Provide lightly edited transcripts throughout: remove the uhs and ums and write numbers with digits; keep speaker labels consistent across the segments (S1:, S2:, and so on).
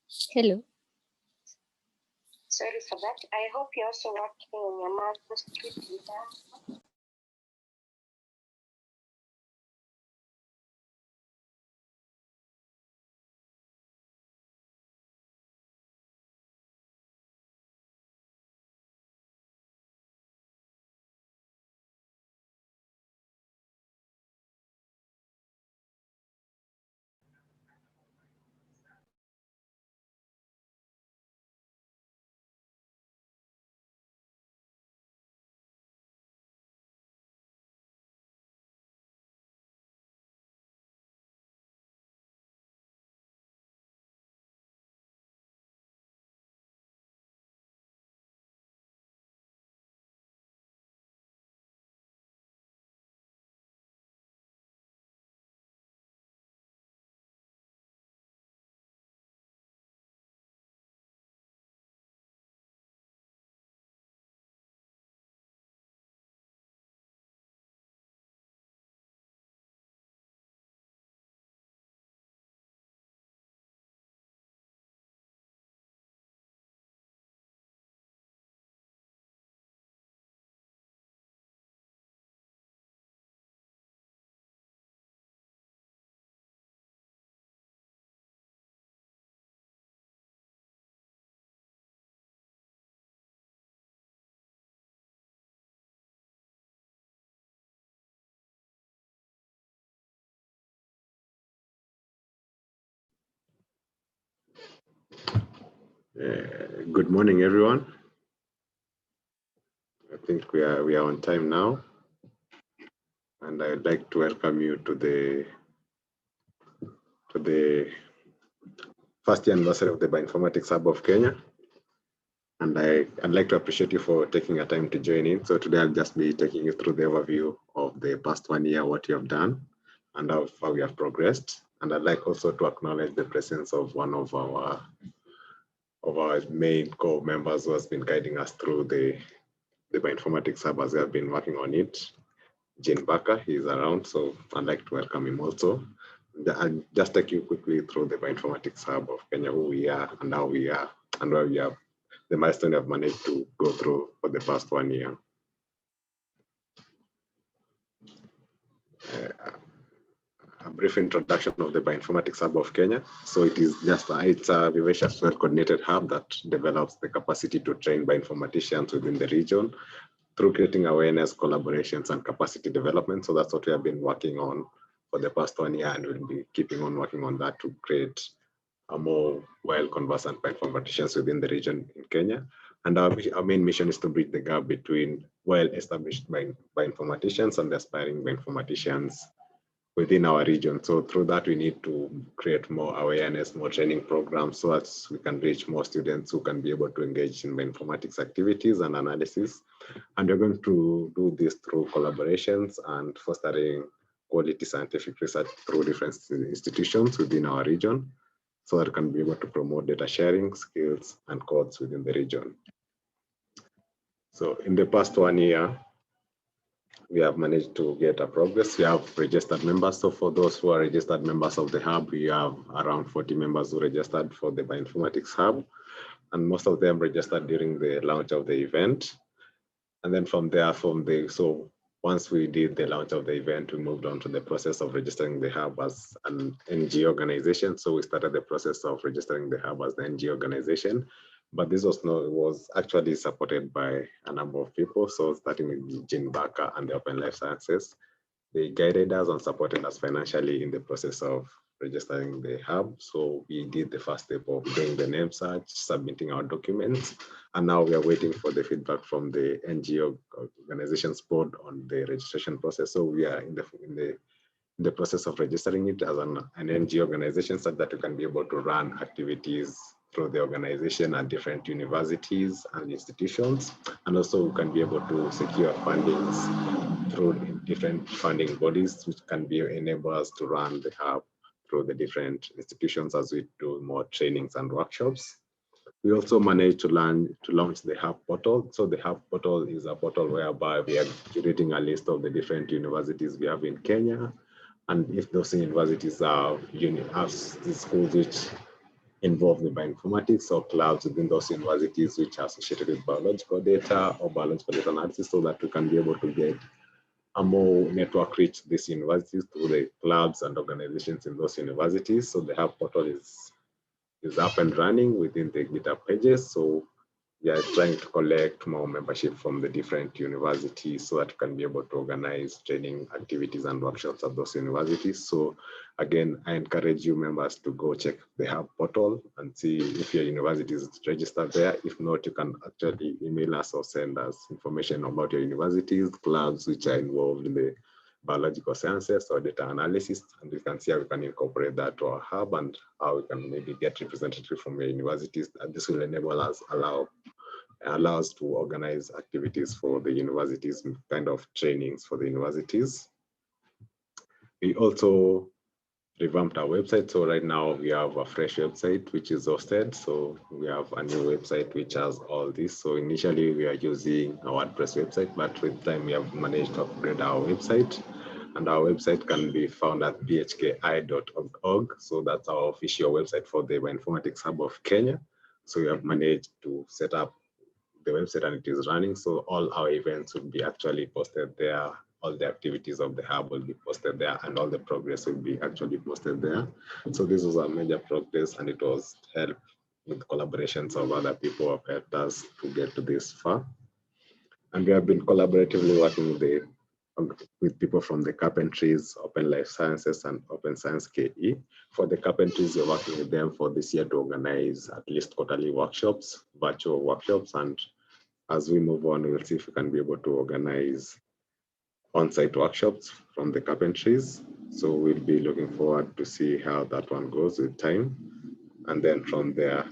S1: Hello.
S2: Sorry for that. I hope you're also working in your master's degree.
S3: Good morning, everyone. I think we are on time now, and I'd like to welcome you to the first year anniversary of the Bioinformatics Hub of Kenya. And I'd like to appreciate you for taking a time to join in. So today I'll just be taking you through the overview of the past 1 year, what you have done, and how we have progressed. And I'd like also to acknowledge the presence of one of our main core members who has been guiding us through the Bioinformatics Hub as we have been working on it. Jane Barker, he's around, so I'd like to welcome him also. I'll just take you quickly through the Bioinformatics Hub of Kenya, who we are and how we are and where we are, the milestone we have managed to go through for the past 1 year. A brief introduction of the Bioinformatics Hub of Kenya. So it's a vivacious, well-coordinated hub that develops the capacity to train bioinformaticians within the region through creating awareness, collaborations, and capacity development. So that's what we have been working on for the past 1 year, and we'll be keeping on working on that to create a more well-conversant bioinformaticians within the region in Kenya. And our main mission is to bridge the gap between well-established bioinformaticians and the aspiring bioinformaticians within our region. So through that, we need to create more awareness, more training programs, so that we can reach more students who can be able to engage in bioinformatics activities and analysis. And we're going to do this through collaborations and fostering quality scientific research through different institutions within our region, so that we can be able to promote data sharing, skills, and codes within the region. So in the past 1 year, we have managed to get a progress. We have registered members. So for those who are registered members of the hub, we have around 40 members who registered for the Bioinformatics Hub, and most of them registered during the launch of the event. And then from there, so once we did the launch of the event, we moved on to the process of registering the hub as an NGO organization. So we started the process of registering the hub as the NGO organization. But this was actually supported by a number of people. So starting with Jane Barker and the Open Life Sciences, they guided us and supported us financially in the process of registering the hub. So we did the first step of doing the name search, submitting our documents, and now we are waiting for the feedback from the NGO organizations board on the registration process. So we are in the process of registering it as an NGO organization, so that we can be able to run activities through the organization at different universities and institutions. And also we can be able to secure fundings through different funding bodies, which can enable us to run the hub through the different institutions as we do more trainings and workshops. We also managed to launch the Hub portal. So the Hub portal is a portal whereby we are curating a list of the different universities we have in Kenya. And if those universities are schools which involve the bioinformatics or clouds within those universities which are associated with biological data or biological data analysis, so that we can be able to get a more network reach these universities through the clubs and organizations in those universities. So the Hub portal is up and running within the GitHub pages. So we are trying to collect more membership from the different universities so that we can be able to organize training activities and workshops at those universities. So again, I encourage you members to go check the Hub portal and see if your university is registered there. If not, you can actually email us or send us information about your universities, clubs which are involved in the biological sciences or data analysis, and we can see how we can incorporate that to our hub and how we can maybe get representatives from your universities. And this will enable us, allow us to organize activities for the universities, kind of trainings for the universities. We also revamped our website. So right now we have a fresh website which is hosted. So we have a new website which has all this. So initially we are using a WordPress website, but with time we have managed to upgrade our website. And our website can be found at bhki.org. So that's our official website for the Bioinformatics Hub of Kenya. So we have managed to set up the website and it is running. So all our events will be actually posted there. All the activities of the hub will be posted there, and all the progress will be actually posted there. So this was a major progress, and it was helped with collaborations of other people who have helped us to get to this far. And we have been collaboratively working with people from the carpentries, Open Life Sciences, and Open Science KE. For the carpentries, we're working with them for this year to organize at least quarterly workshops, virtual workshops. And as we move on, we'll see if we can be able to organize on-site workshops from the carpentries. So we'll be looking forward to see how that one goes with time. And then from there,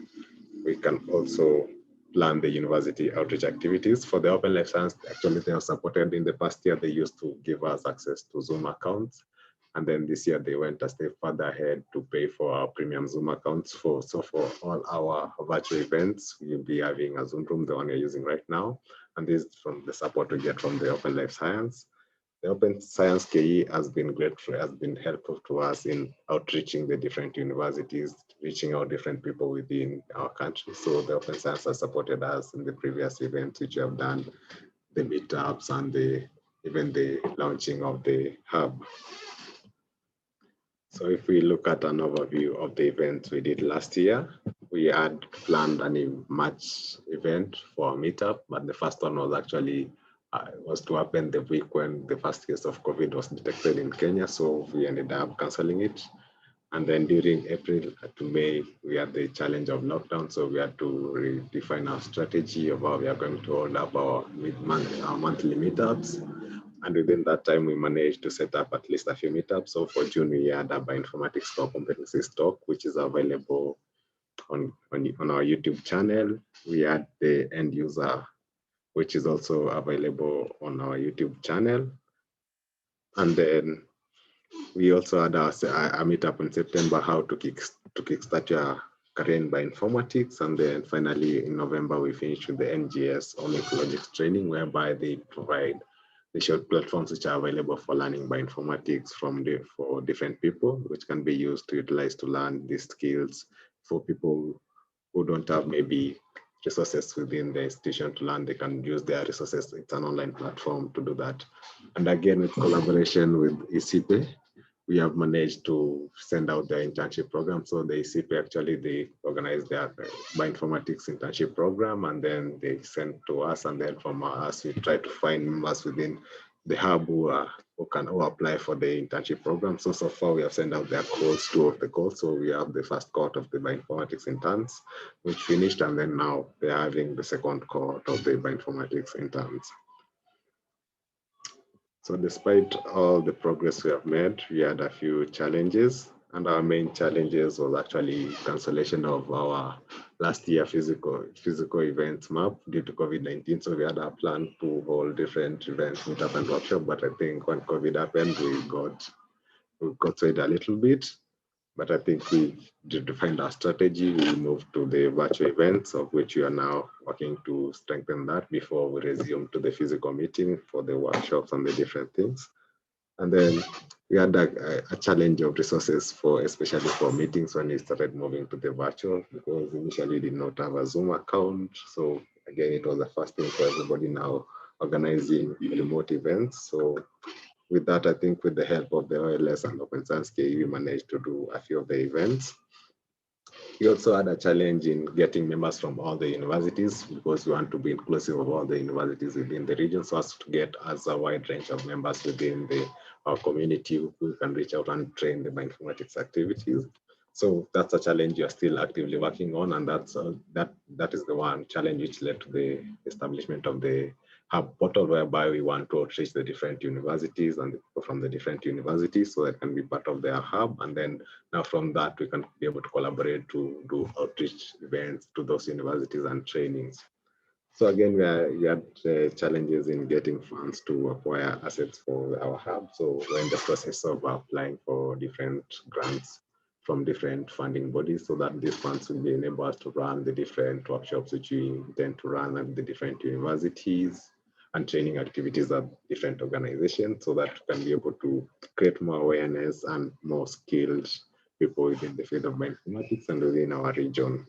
S3: we can also plan the university outreach activities. For the Open Life Science, actually they are supported in the past year. They used to give us access to Zoom accounts. And then this year they went a step further ahead to pay for our premium Zoom accounts. So for all our virtual events, we'll be having a Zoom room, the one you're using right now. And this is from the support we get from the Open Life Science. The Open Science KE has been great, has been helpful to us in outreaching the different universities, reaching out different people within our country. So the Open Science has supported us in the previous events which we have done, the meetups and even the launching of the hub. So if we look at an overview of the events we did last year, we had planned a March event for a meetup, but the first one was actually was to happen the week when the first case of COVID was detected in Kenya. So we ended up canceling it. And then during April to May, we had the challenge of lockdown. So we had to redefine our strategy of how we are going to hold up our monthly meetups. And within that time, we managed to set up at least a few meetups. So for June, we had a bioinformatics for competencies talk, which is available on our YouTube channel. We had the end user, which is also available on our YouTube channel. And then we also had a meetup in September, how to kickstart your career in bioinformatics. And then finally in November, we finished with the NGS Omics training, whereby they provide the short platforms which are available for learning bioinformatics for different people, which can be used to utilize to learn these skills for people who don't have maybe resources within the institution to learn. They can use their resources. It's an online platform to do that. And again, with collaboration with ECP, we have managed to send out the internship program. So the ECP actually, they organize their bioinformatics internship program, and then they send to us, and then from us, we try to find members within the hub who can apply for the internship program. So far we have sent out their calls, 2 of the calls. So we have the first cohort of the bioinformatics interns, which finished, and then now they're having the second cohort of the bioinformatics interns. So despite all the progress we have made, we had a few challenges, and our main challenges was actually cancellation of our last year physical events map due to COVID-19. So we had a plan to hold different events, meetup and workshop, but I think when COVID happened, we got swayed a little bit. But I think we defined our strategy. We moved to the virtual events, of which we are now working to strengthen that before we resume to the physical meeting for the workshops and the different things. And then we had a challenge of resources for, especially for meetings when we started moving to the virtual, because initially we did not have a Zoom account. So again, it was the first thing for everybody now organizing remote events. So with that, I think with the help of the OLS and Open Science KE, we managed to do a few of the events. We also had a challenge in getting members from all the universities, because we want to be inclusive of all the universities within the region, so as to get as a wide range of members within our community who can reach out and train the bioinformatics activities. So that's a challenge you're still actively working on, and that is the one challenge which led to the establishment of the hub portal, whereby we want to outreach the different universities and the people from the different universities so that can be part of their hub. And then now from that, we can be able to collaborate to do outreach events to those universities and trainings. So again, we had challenges in getting funds to acquire assets for our hub. So we're in the process of applying for different grants from different funding bodies, so that these funds will be enable us to run the different workshops which we intend to run at the different universities, and training activities at different organizations, so that we can be able to create more awareness and more skilled people within the field of bioinformatics and within our region.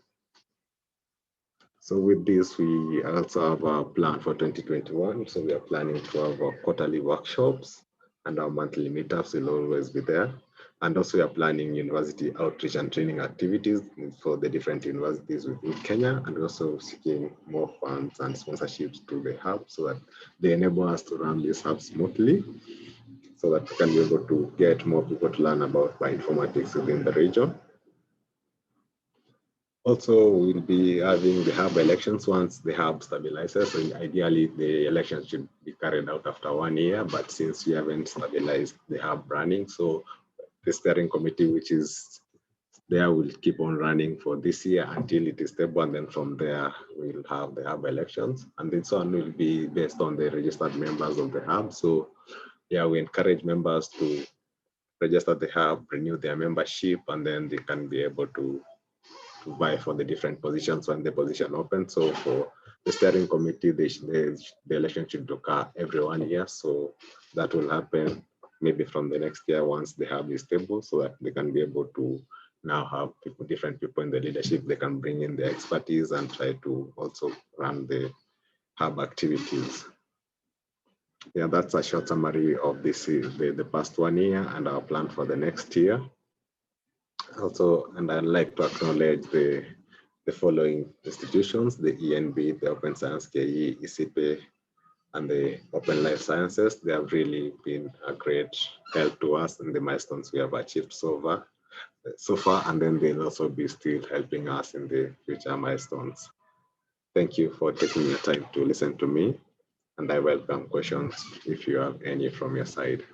S3: So with this, we also have a plan for 2021. So we are planning to have our quarterly workshops, and our monthly meetups will always be there. And also we are planning university outreach and training activities for the different universities within Kenya, and also seeking more funds and sponsorships to the hub so that they enable us to run this hub smoothly, so that we can be able to get more people to learn about bioinformatics within the region. Also, we'll be having the hub elections once the hub stabilizes. So ideally, the elections should be carried out after 1 year, but since we haven't stabilized the hub running, so the steering committee, which is there, will keep on running for this year until it is stable, and then from there, we'll have the hub elections. And this one will be based on the registered members of the hub. So yeah, we encourage members to register the hub, renew their membership, and then they can be able to vie for the different positions when the position opens. So for the steering committee, the election should occur every 1 year. So that will happen maybe from the next year once the hub is stable, so that they can be able to now have different people in the leadership. They can bring in their expertise and try to also run the hub activities. Yeah, that's a short summary of this, the past 1 year and our plan for the next year. Also, and I'd like to acknowledge the following institutions: the ENB, the Open Science KE, ECP, and the Open Life Sciences. They have really been a great help to us in the milestones we have achieved so far, and then they'll also be still helping us in the future milestones. Thank you for taking your time to listen to me, and I welcome questions if you have any from your side.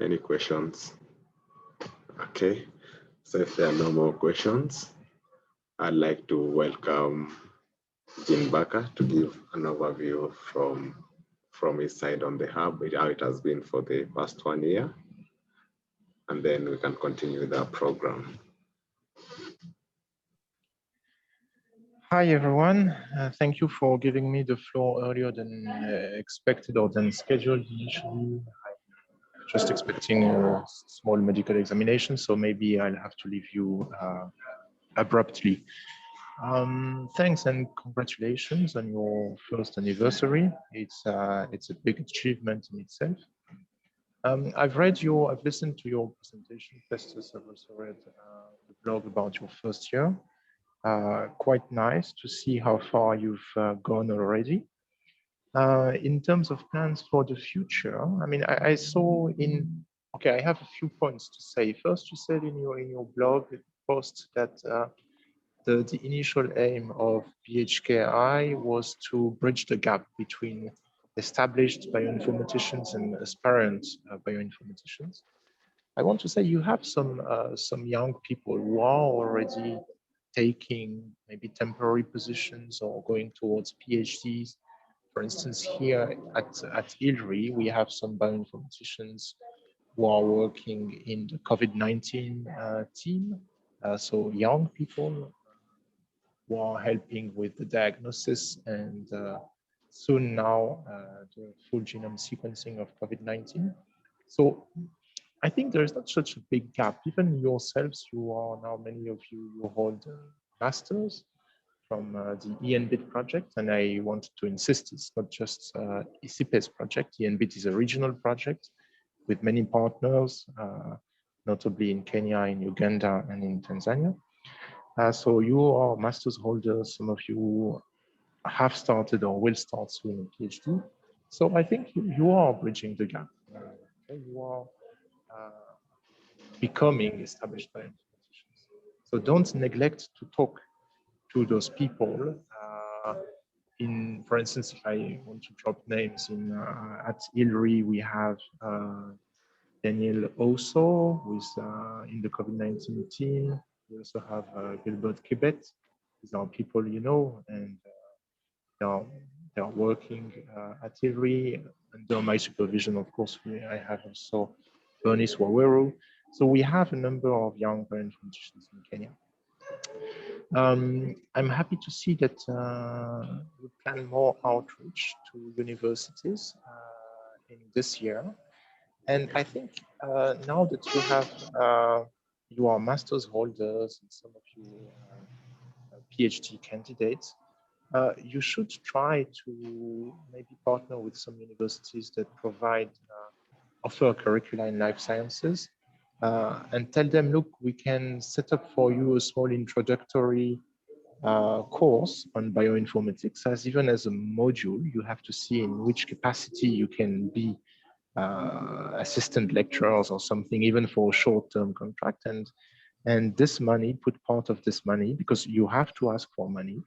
S3: Any questions? Okay, so if there are no more questions, I'd like to welcome Jean Barker to give an overview from his side on the hub, how it has been for the past 1 year, and then we can continue with our program.
S1: Hi, everyone. Thank you for giving me the floor earlier than expected or than scheduled initially. I'm just expecting a small medical examination, so maybe I'll have to leave you abruptly. Thanks and congratulations on your first anniversary. It's a big achievement in itself. I've listened to your presentation, Festus. I've also read the blog about your first year. Quite nice to see how far you've gone already. In terms of plans for the future, I mean, I saw I have a few points to say. First, you said in your blog post that the initial aim of BHKi was to bridge the gap between established bioinformaticians and aspirant bioinformaticians. I want to say you have some young people who are already taking maybe temporary positions or going towards PhDs. For instance, here at ILRI, we have some bioinformaticians who are working in the COVID-19 team. So young people who are helping with the diagnosis and soon now the full genome sequencing of COVID-19. So I think there is not such a big gap. Even yourselves, you are now, many of you, you hold masters from the ENBIT project. And I want to insist, it's not just ICIPE's project. ENBIT is a regional project with many partners, notably in Kenya, in Uganda, and in Tanzania. So you are masters holders, some of you have started or will start soon a PhD. So I think you are bridging the gap. You are becoming established bioinformaticians. So don't neglect to talk to those people. For instance, if I want to drop names at ILRI, we have Daniel Oso, who is in the COVID-19 team. We also have Gilbert Kibet. These are people you know, and they are working at ILRI under my supervision. Of course, I have also Bernice Waweru. So we have a number of young bioinformaticians in Kenya. I'm happy to see that we plan more outreach to universities in this year. And I think now that you are master's holders and some of you PhD candidates, you should try to maybe partner with some universities that offer curricula in life sciences and tell them, look, we can set up for you a small introductory course on bioinformatics, even as a module. You have to see in which capacity you can be assistant lecturers or something, even for a short-term contract. And this money, put part of this money, because you have to ask for money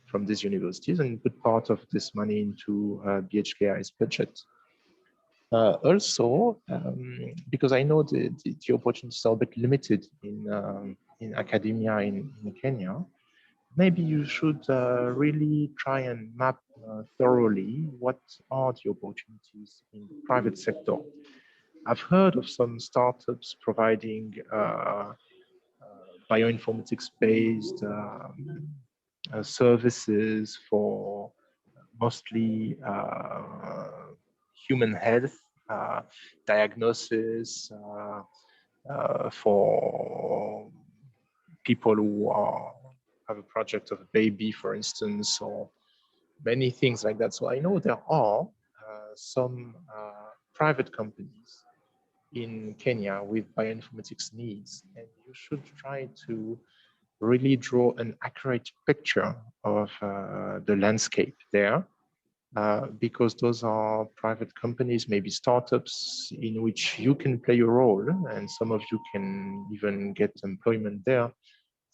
S1: from these universities, and put part of this money into BHKi's budget. Also, because I know the opportunities are a bit limited in academia in Kenya, maybe you should really try and map thoroughly what are the opportunities in the private sector. I've heard of some startups providing bioinformatics-based services for mostly human health diagnosis for people who have a project of a baby, for instance, or many things like that. So I know there are some private companies in Kenya with bioinformatics needs, and you should try to really draw an accurate picture of the landscape there, because those are private companies, maybe startups, in which you can play a role, and some of you can even get employment there.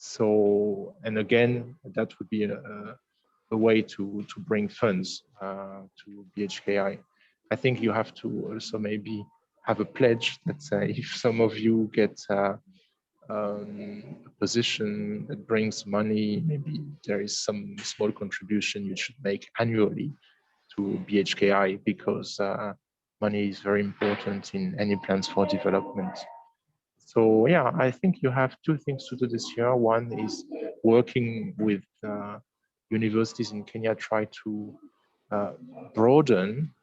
S1: So, and again, that would be a way to bring funds to BHKi. I think you have to also maybe have a pledge that if some of you get a position that brings money, maybe there is some small contribution you should make annually to BHKi, because money is very important in any plans for development. So yeah, I think you have two things to do this year. One is working with universities in Kenya, try to broaden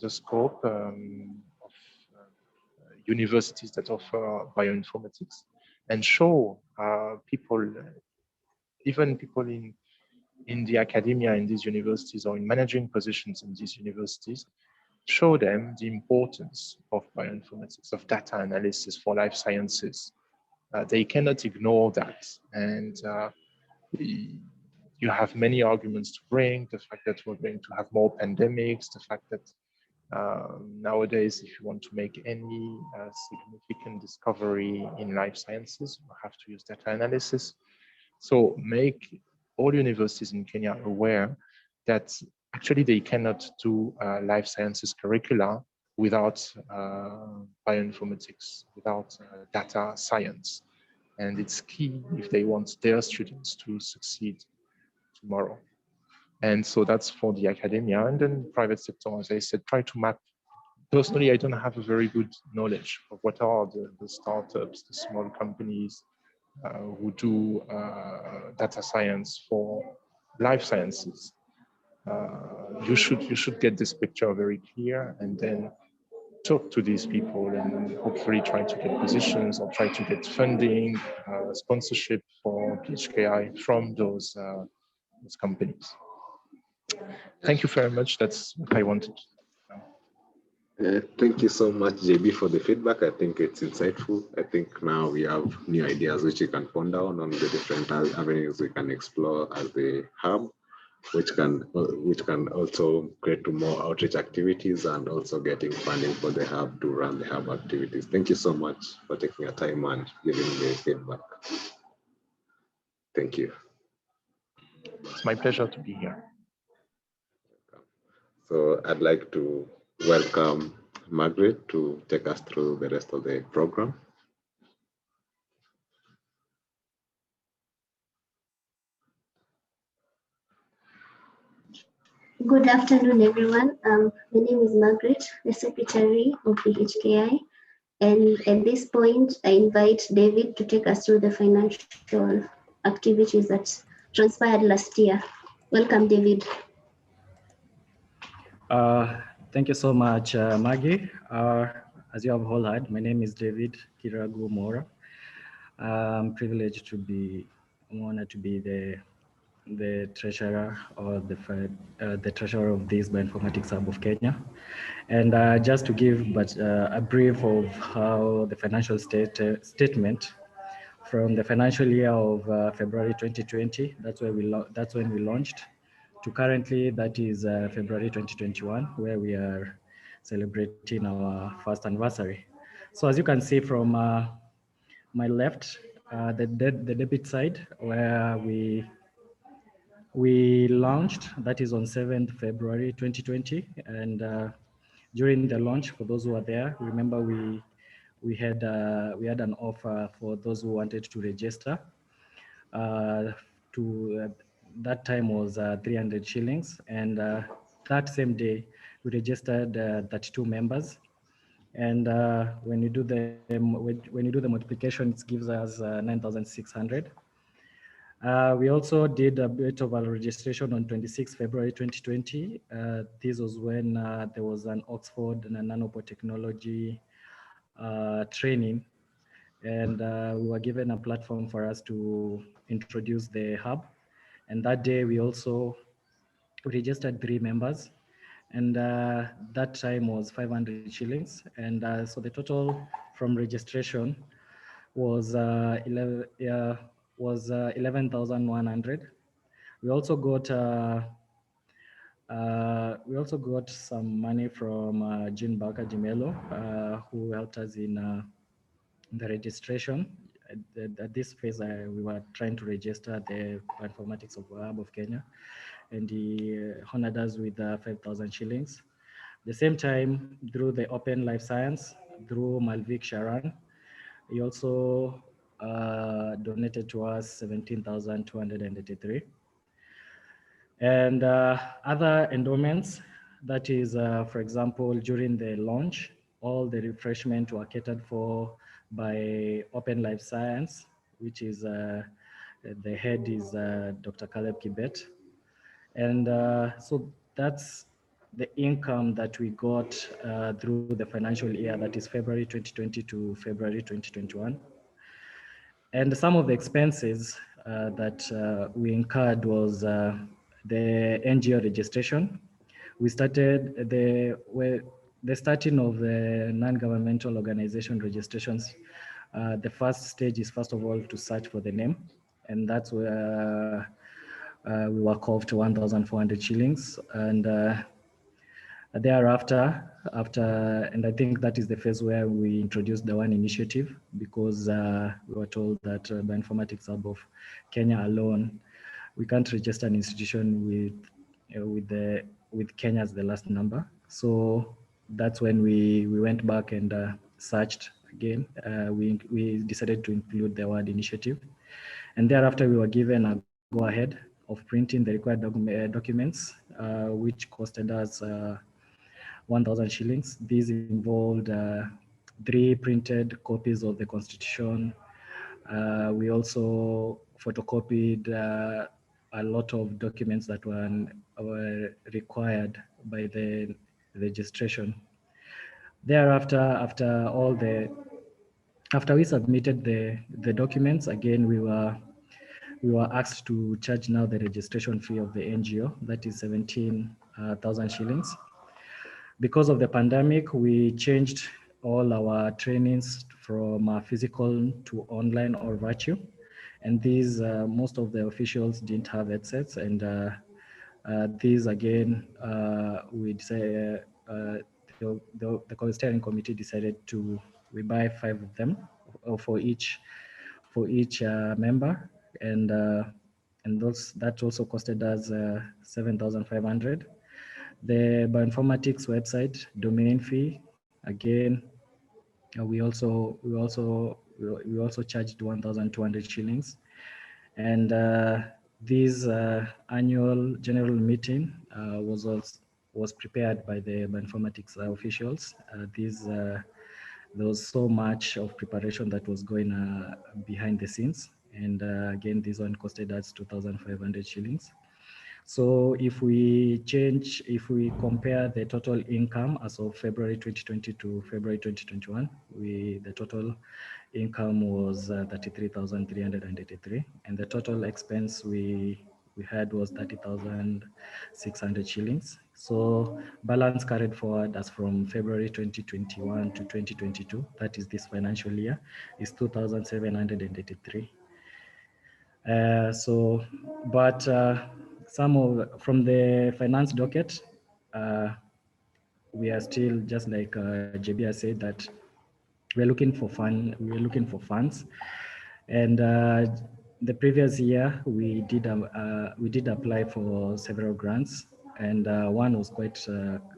S1: the scope of universities that offer bioinformatics, and show people, even people in the academia in these universities or in managing positions in these universities, show them the importance of bioinformatics, of data analysis for life sciences. They cannot ignore that. And you have many arguments to bring, the fact that we're going to have more pandemics, the fact that nowadays, if you want to make any significant discovery in life sciences, you have to use data analysis. So make all universities in Kenya aware that actually they cannot do life sciences curricula without bioinformatics, without data science. And it's key if they want their students to succeed tomorrow. And so that's for the academia. And then private sector, as I said, try to map. Personally, I don't have a very good knowledge of what are the startups, the small companies who do data science for life sciences. You should get this picture very clear, and then talk to these people and hopefully try to get positions or try to get funding, sponsorship for BHKi from those companies. Thank you very much. That's what I wanted.
S3: Thank you so much, JB, for the feedback. I think it's insightful. I think now we have new ideas which you can ponder on the different avenues we can explore as the hub, which can also create more outreach activities and also getting funding for the hub to run the hub activities. Thank you so much for taking your time and giving me feedback. Thank you.
S1: It's my pleasure to be here.
S3: So I'd like to welcome Margaret to take us through the rest of the program.
S4: Good afternoon, everyone. My name is Margaret, the Secretary of BHKi. And at this point, I invite David to take us through the financial activities that transpired last year. Welcome, David.
S5: Thank you so much, Maggie. As you have all heard, my name is David Kiragu Mora. I'm privileged to be, I'm honored to be the treasurer or the treasurer of this Bioinformatics Hub of Kenya. And just to give a brief of how the financial statement from the financial year of February 2020, that's when we launched, to currently, that is February 2021, where we are celebrating our first anniversary. So as you can see from my left, the debit side, where we launched, that is on 7th February 2020. And during the launch, for those who are there, remember we had an offer for those who wanted to register. That time was 300 shillings, and that same day we registered 32 members. And when you do the multiplication, it gives us 9,600. We also did a bit of a registration on 26 February 2020. This was when there was an Oxford and a nanotechnology training, and we were given a platform for us to introduce the hub. And that day we also registered 3 members, and that time was 500 shillings. And so the total from registration was 11,100. We also got some money from Jean Barker Jimelo, who helped us in the registration. At this phase, we were trying to register the Bioinformatics Hub of Kenya, and he honored us with 5,000 shillings. The same time, through the Open Life Science, through Malvik Sharan, he also donated to us 17,283. And other endowments, that is, for example, during the launch, all the refreshment were catered for by Open Life Science, which is the head is Dr. Caleb Kibet. And so that's the income that we got through the financial year, that is February 2020 to February 2021. And some of the expenses that we incurred was the NGO registration. We started the starting of the non-governmental organization registrations. The first stage is, first of all, to search for the name. And that's where we were called to 1,400 shillings. And thereafter, and I think that is the phase where we introduced the One Initiative, because we were told that Bioinformatics Hub of Kenya alone, we can't register an institution with Kenya as the last number. So that's when we went back and searched again. We decided to include the Word Initiative, and thereafter we were given a go-ahead of printing the required documents, which costed us 1,000 shillings. These involved 3 printed copies of the Constitution, We also photocopied a lot of documents that were required by the registration. Thereafter, after we submitted the documents, again we were asked to charge now the registration fee of the NGO, that is 17,000 shillings. Because of the pandemic, we changed all our trainings from physical to online or virtual. And these, most of the officials didn't have headsets. And these again, we decided, the steering committee decided we buy 5 of them for each member. And that also costed us 7,500. The bioinformatics website domain fee, again, we also charged 1,200 shillings. And this annual general meeting was prepared by the bioinformatics officials. There was so much of preparation that was going behind the scenes. And again, this one costed us 2,500 shillings. So if we compare the total income as of February 2020 to February 2021, the total income was 33,383, and the total expense we had was 30,600 shillings. So balance carried forward as from February 2021 to 2022, that is this financial year, is 2,783. But from the finance docket, we are still, just like JB has said, that we're looking for funds. And the previous year we did apply for several grants, and one was quite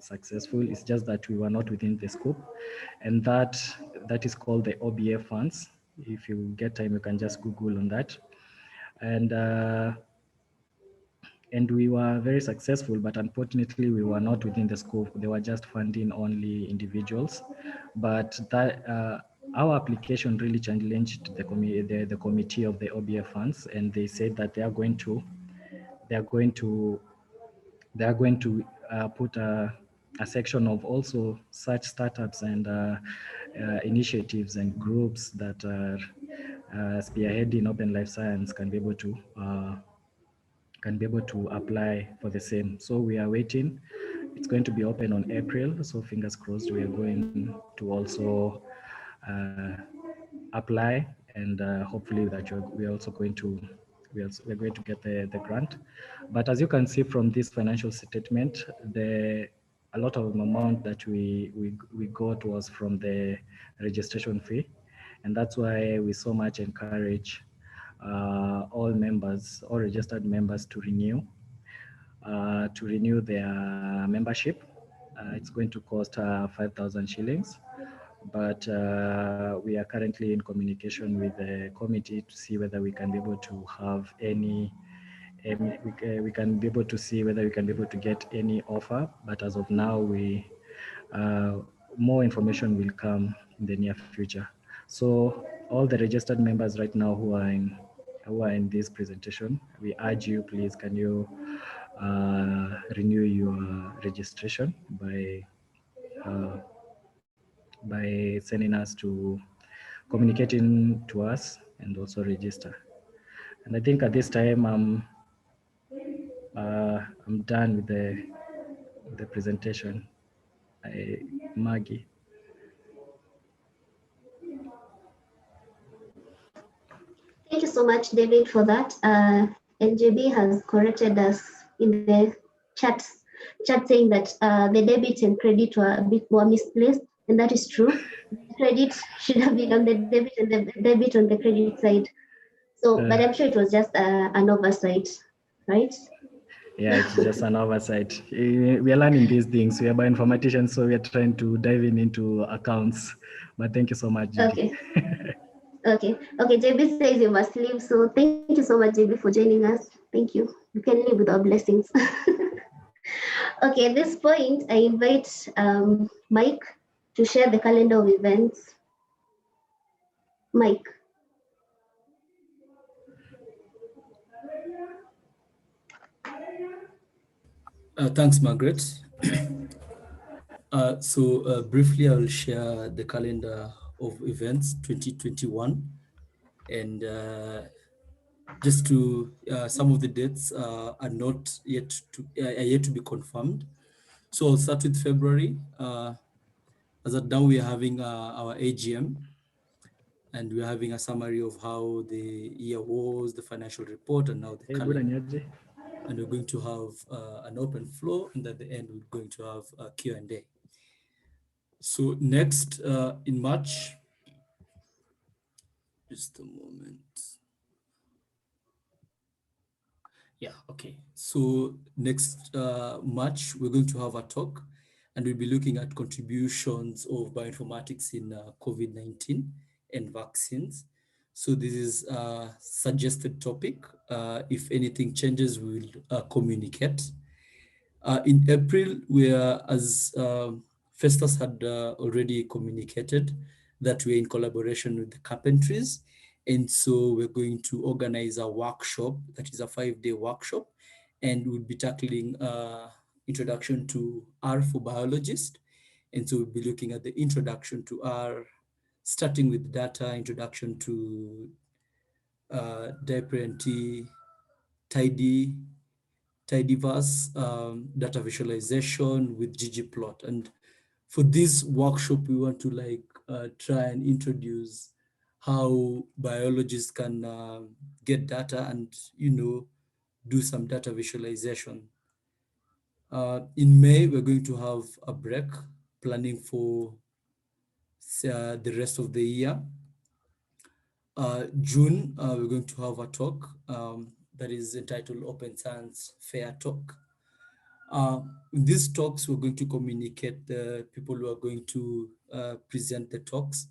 S5: successful. It's just that we were not within the scope, and that is called the OBA funds. If you get time, you can just Google on that. And we were very successful, but unfortunately we were not within the scope. They were just funding only individuals. But our application really challenged the committee of the OBA funds, and they said that they are going to put a section of also such startups and initiatives and groups that are spearheading open life science can be able to apply for the same. So we are waiting. It's going to be open on April, so fingers crossed. We are going to also apply, and hopefully that we're going to get the grant. But as you can see from this financial statement, a lot of amount that we got was from the registration fee, and that's why we so much encourage all registered members to renew their membership. It's going to cost 5,000 shillings, but we are currently in communication with the committee to see whether we can be able to have we can be able to see whether we can be able to get any offer. But as of now, more information will come in the near future. So all the registered members right now who are in this presentation, we urge you, please, can you renew your registration by sending us to communicating to us and also register. And I think at this time I'm done with the presentation. Maggie.
S4: Thank you so much, David, for that. NJB has corrected us in the chat saying that the debit and credit were a bit more misplaced, and that is true. The credit should have been on the debit and the debit on the credit side. So, but I'm sure it was just an oversight, right?
S5: Yeah, it's just an oversight. We are learning these things. We are bioinformaticians, so we are trying to dive into accounts. But thank you so much, Judy.
S4: Okay. JB says you must leave. So thank you so much, JB, for joining us. Thank you. You can leave with our blessings. Okay, at this point, I invite Mike to share the calendar of events. Mike.
S6: Thanks, Margaret. Briefly, I will share the calendar of events 2021, and just to some of the dates are not yet to be confirmed. So I'll start with February. As of now, we are having our AGM, and we're having a summary of how the year was, the financial report, and now the
S5: Hey, good
S6: calendar.
S5: and
S6: And we're going to have an open floor, and at the end, we're going to have a Q&A. So next in March, just a moment. Yeah, okay. So next March, we're going to have a talk, and we'll be looking at contributions of bioinformatics in COVID-19 and vaccines. So this is a suggested topic. If anything changes, we will communicate. In April, we are, as Festus had already communicated, that we're in collaboration with the carpentries. And so we're going to organize a workshop, that is a 5-day workshop, and we'll be tackling introduction to R for biologists. And so we'll be looking at the introduction to R, starting with data, introduction to DiPRNT, tidyverse, data visualization with ggplot. And for this workshop, we want to try and introduce how biologists can get data and do some data visualization. In May, we're going to have a break, planning for the rest of the year. June, we're going to have a talk that is entitled Open Science Fair Talk. In these talks, we're going to communicate the people who are going to present the talks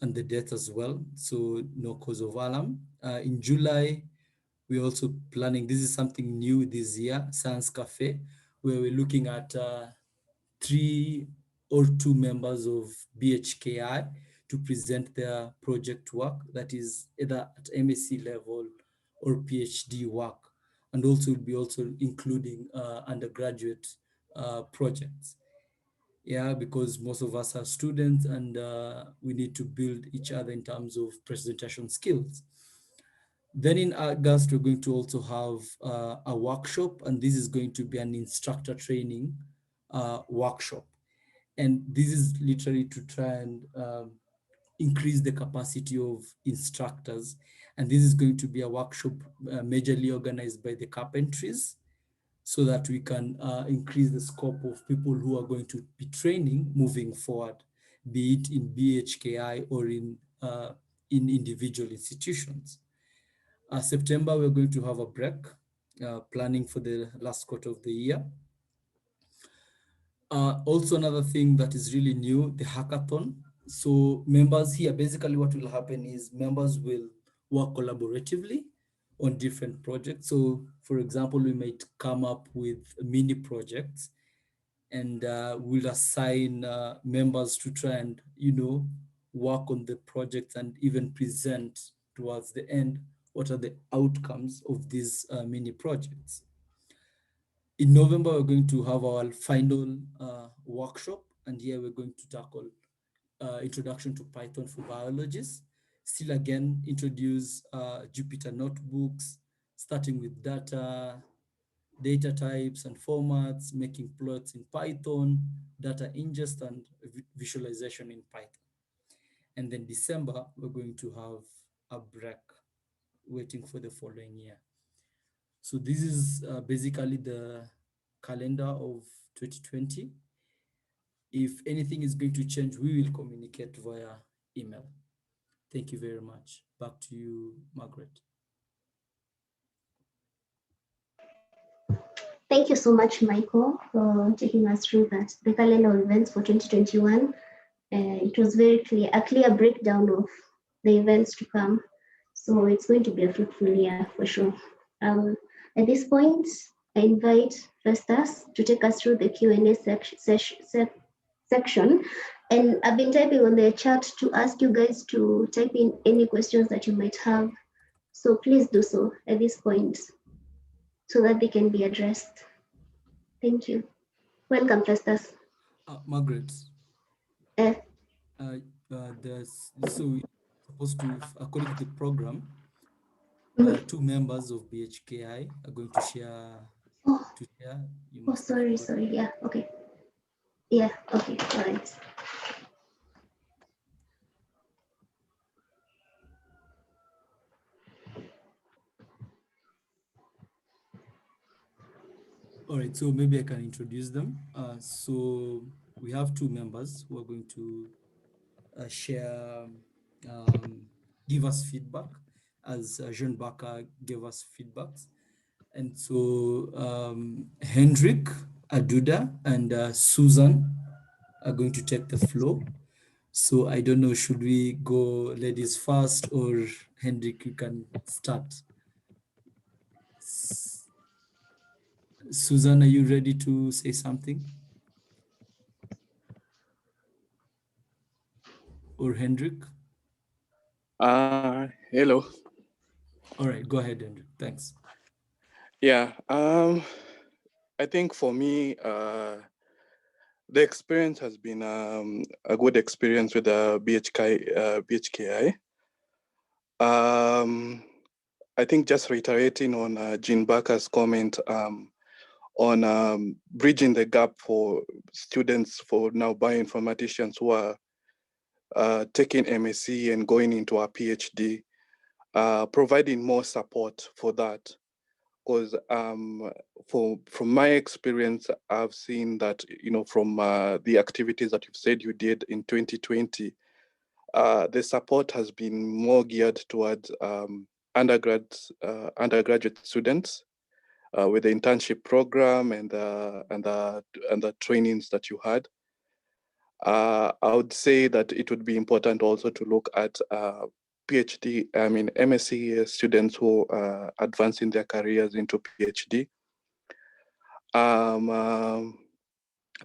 S6: and the date as well, so no cause of alarm. In July, we're also planning, this is something new this year, Science Cafe, where we're looking at 3 or 2 members of BHKi to present their project work, that is either at MSc level or PhD work. And also we'll be also including undergraduate projects. Yeah, because most of us are students and we need to build each other in terms of presentation skills. Then in August, we're going to also have a workshop, and this is going to be an instructor training workshop. And this is literally to try and increase the capacity of instructors. And this is going to be a workshop majorly organized by the carpentries, so that we can increase the scope of people who are going to be training moving forward, be it in BHKi or in individual institutions. September, we're going to have a break, planning for the last quarter of the year. Also, another thing that is really new, the hackathon. So members here, basically what will happen is members will work collaboratively on different projects. So for example, we might come up with mini projects, and we'll assign members to try and, work on the projects and even present towards the end what are the outcomes of these mini projects. In November, we're going to have our final workshop, and here we're going to tackle introduction to Python for biologists. Still again, introduce Jupyter notebooks, starting with data types and formats, making plots in Python, data ingest and visualization in Python. And then December, we're going to have a break, waiting for the following year. So this is basically the calendar of 2020. If anything is going to change, we will communicate via email. Thank you very much. Back to you, Margaret.
S4: Thank you so much, Michael, for taking us through the calendar of events for 2021. It was very clear, a clear breakdown of the events to come. So it's going to be a fruitful year for sure. At this point, I invite Festus to take us through the Q&A section. And I've been typing on the chat to ask you guys to type in any questions that you might have. So please do so at this point, so that they can be addressed. Thank you. Welcome, Festus.
S6: Margaret,
S4: Uh,
S6: so we're supposed to, according to the program,
S4: mhm.
S6: two members of BHKi are going to share.
S4: Oh,
S6: You
S4: oh,
S6: must have
S4: sorry.
S6: got.
S4: Yeah, okay. Yeah, okay, all right.
S6: All right, so maybe I can introduce them. So we have two members who are going to share, give us feedback, as Jean Barker gave us feedbacks. And so Hendrik Aduda and Susan are going to take the floor. So I don't know, should we go ladies first, or Hendrik, you can start? Susan, are you ready to say something? Or Hendrik?
S7: Hello.
S6: All right, go ahead, Hendrik. Thanks.
S7: Yeah. I think for me, the experience has been a good experience with the BHKi. I think just reiterating on Jean Barker's comment on bridging the gap for students, for now bioinformaticians who are taking MSc and going into a PhD, providing more support for that. Because from my experience, I've seen that, from the activities that you've said you did in 2020, the support has been more geared towards undergraduate students with the internship program and the trainings that you had. I would say that it would be important also to look at MSc students who are advancing their careers into PhD.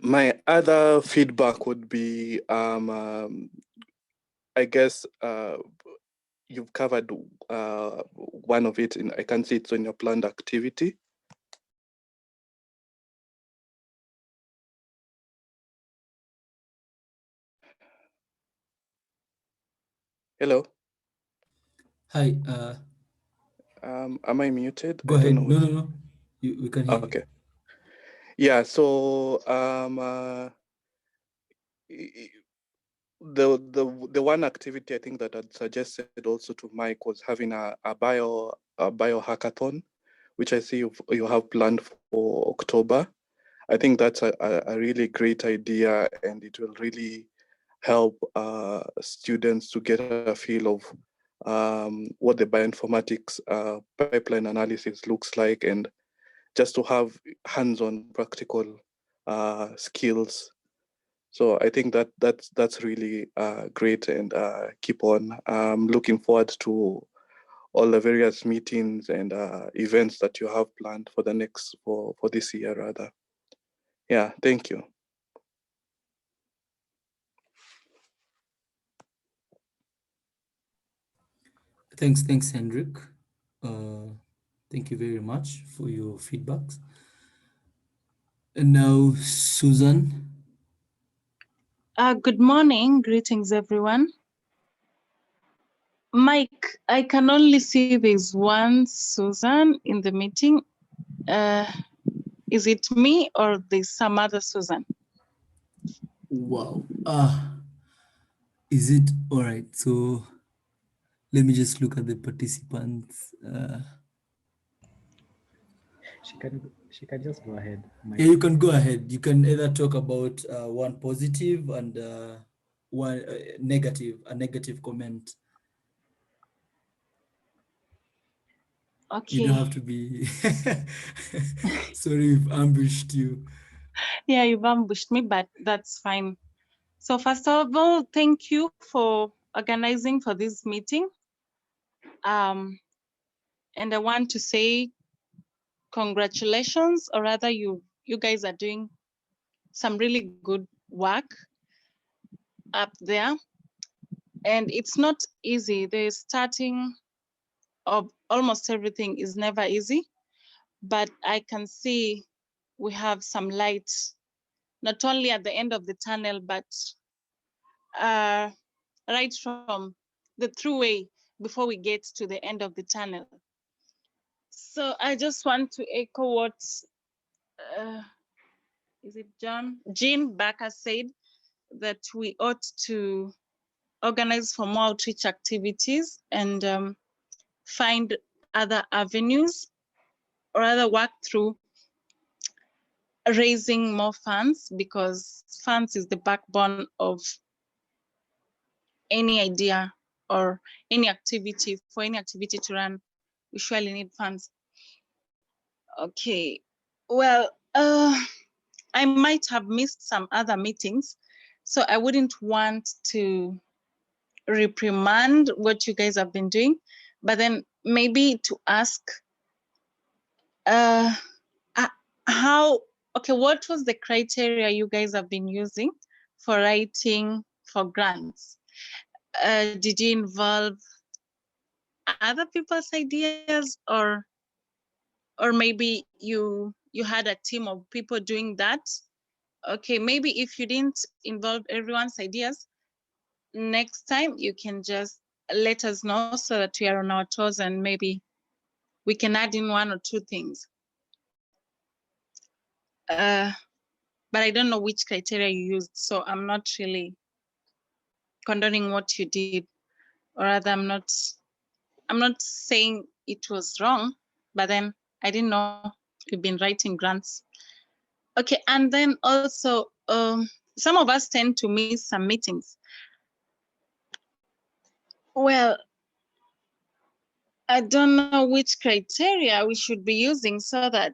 S7: My other feedback would be, I guess you've covered one of it, I can see it's on your planned activity. Hello.
S6: Hi.
S7: Am I muted?
S6: Go
S7: I don't
S6: ahead.
S7: know.
S6: No. We can hear you.
S7: Okay. Yeah. So the one activity I think that I'd suggested also to Mike was having a bio hackathon, which I see you have planned for October. I think that's a really great idea, and it will really help students to get a feel of what the bioinformatics pipeline analysis looks like, and just to have hands-on practical skills. So I think that's really great, and keep on. Looking forward to all the various meetings and events that you have planned for for this year rather. Yeah, thank you.
S6: Thanks, Hendrik. Thank you very much for your feedbacks. And now, Susan.
S8: Good morning, greetings everyone. Mike, I can only see there's one Susan in the meeting. Is it me or there's some other Susan?
S6: Wow. Is it all right? So let me just look at the participants.
S5: She can just go ahead.
S6: Yeah, you can go ahead. You can either talk about one positive and one negative, a negative comment.
S8: Okay.
S6: You don't have to be. Sorry, we've ambushed you.
S8: Yeah, you've ambushed me, but that's fine. So first of all, thank you for organizing for this meeting. And I want to say congratulations, or rather you guys are doing some really good work up there. And it's not easy. The starting of almost everything is never easy, but I can see we have some light, not only at the end of the tunnel, but right from the throughway before we get to the end of the tunnel. So I just want to echo what, is it Jean Baker said, that we ought to organize for more outreach activities and find other avenues or other work through raising more funds, because funds is the backbone of any idea or any activity. For any activity to run, we surely need funds. Okay, well, I might have missed some other meetings, so I wouldn't want to reprimand what you guys have been doing, but then maybe to ask what was the criteria you guys have been using for writing for grants? Did you involve other people's ideas, or maybe you had a team of people doing that? Okay, maybe if you didn't involve everyone's ideas, next time you can just let us know so that we are on our toes, and maybe we can add in one or two things. But I don't know which criteria you used, so I'm not really condoning what you did, or rather I'm not saying it was wrong, but then I didn't know you've been writing grants. Okay, and then also some of us tend to miss some meetings. Well, I don't know which criteria we should be using so that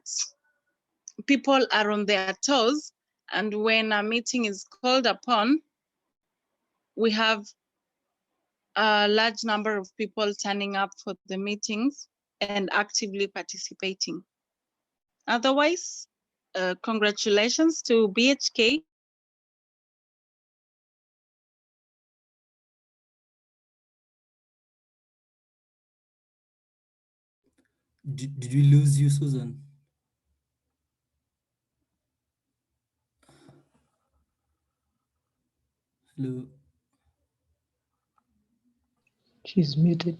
S8: people are on their toes, and when a meeting is called upon, we have a large number of people turning up for the meetings and actively participating. Otherwise, congratulations to BHK.
S6: Did we lose you, Susan? Hello.
S9: She's muted.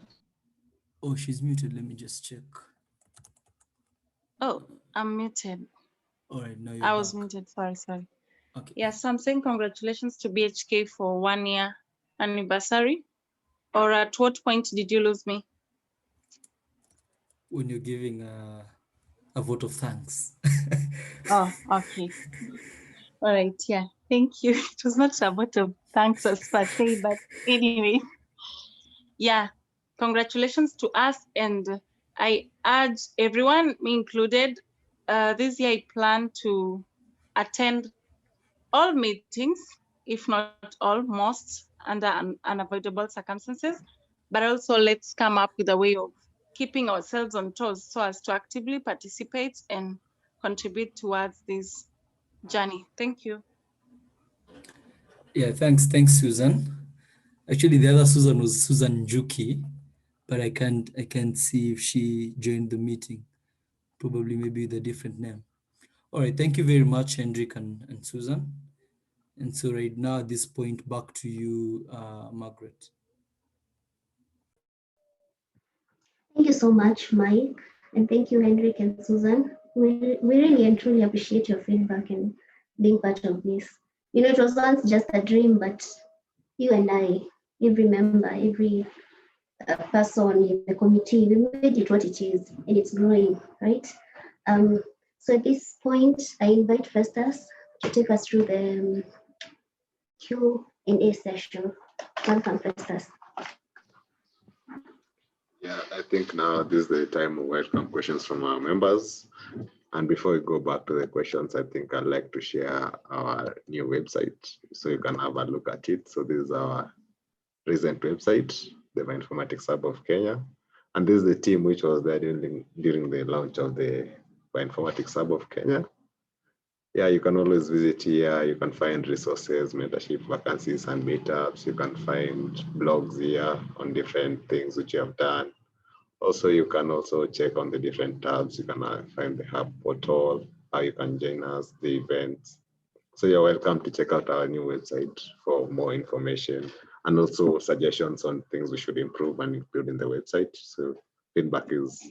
S6: Oh, she's muted. Let me just check.
S8: Oh, I'm muted.
S6: All right, now you're
S8: I was
S6: back.
S8: muted, sorry.
S6: Okay.
S8: Yes, I'm saying congratulations to BHK for 1 year anniversary. Or at what point did you lose me?
S6: When you're giving a vote of thanks.
S8: Oh, okay. All right, yeah, thank you. It was not a vote of thanks as per se, but anyway. Yeah, congratulations to us, and I urge everyone, me included, this year I plan to attend all meetings, if not all, most, under unavoidable circumstances, but also let's come up with a way of keeping ourselves on toes so as to actively participate and contribute towards this journey. Thank you.
S6: Yeah, thanks, Susan. Actually, the other Susan was Susan Juki, but I can't see if she joined the meeting. Probably maybe with a different name. All right, thank you very much, Hendrik and Susan. And so right now at this point, back to you, Margaret.
S4: Thank you so much, Mike. And thank you, Hendrik and Susan. We really and truly appreciate your feedback and being part of this. You know, it was once just a dream, but you and I, every member, every person in the committee, we made it what it is, and it's growing, right? So at this point, I invite Festus to take us through the Q&A session. Welcome, Festus.
S3: Yeah, I think now this is the time to welcome questions from our members. And before we go back to the questions, I think I'd like to share our new website so you can have a look at it. So this is our recent website, the Bioinformatics Hub of Kenya. And this is the team which was there during the launch of the Bioinformatics Hub of Kenya. Yeah, you can always visit here. You can find resources, mentorship vacancies, and meetups. You can find blogs here on different things which you have done. Also, you can also check on the different tabs. You can find the Hub portal. how you can join us, the events. So you're welcome to check out our new website for more information and also suggestions on things we should improve and include in the website. So feedback is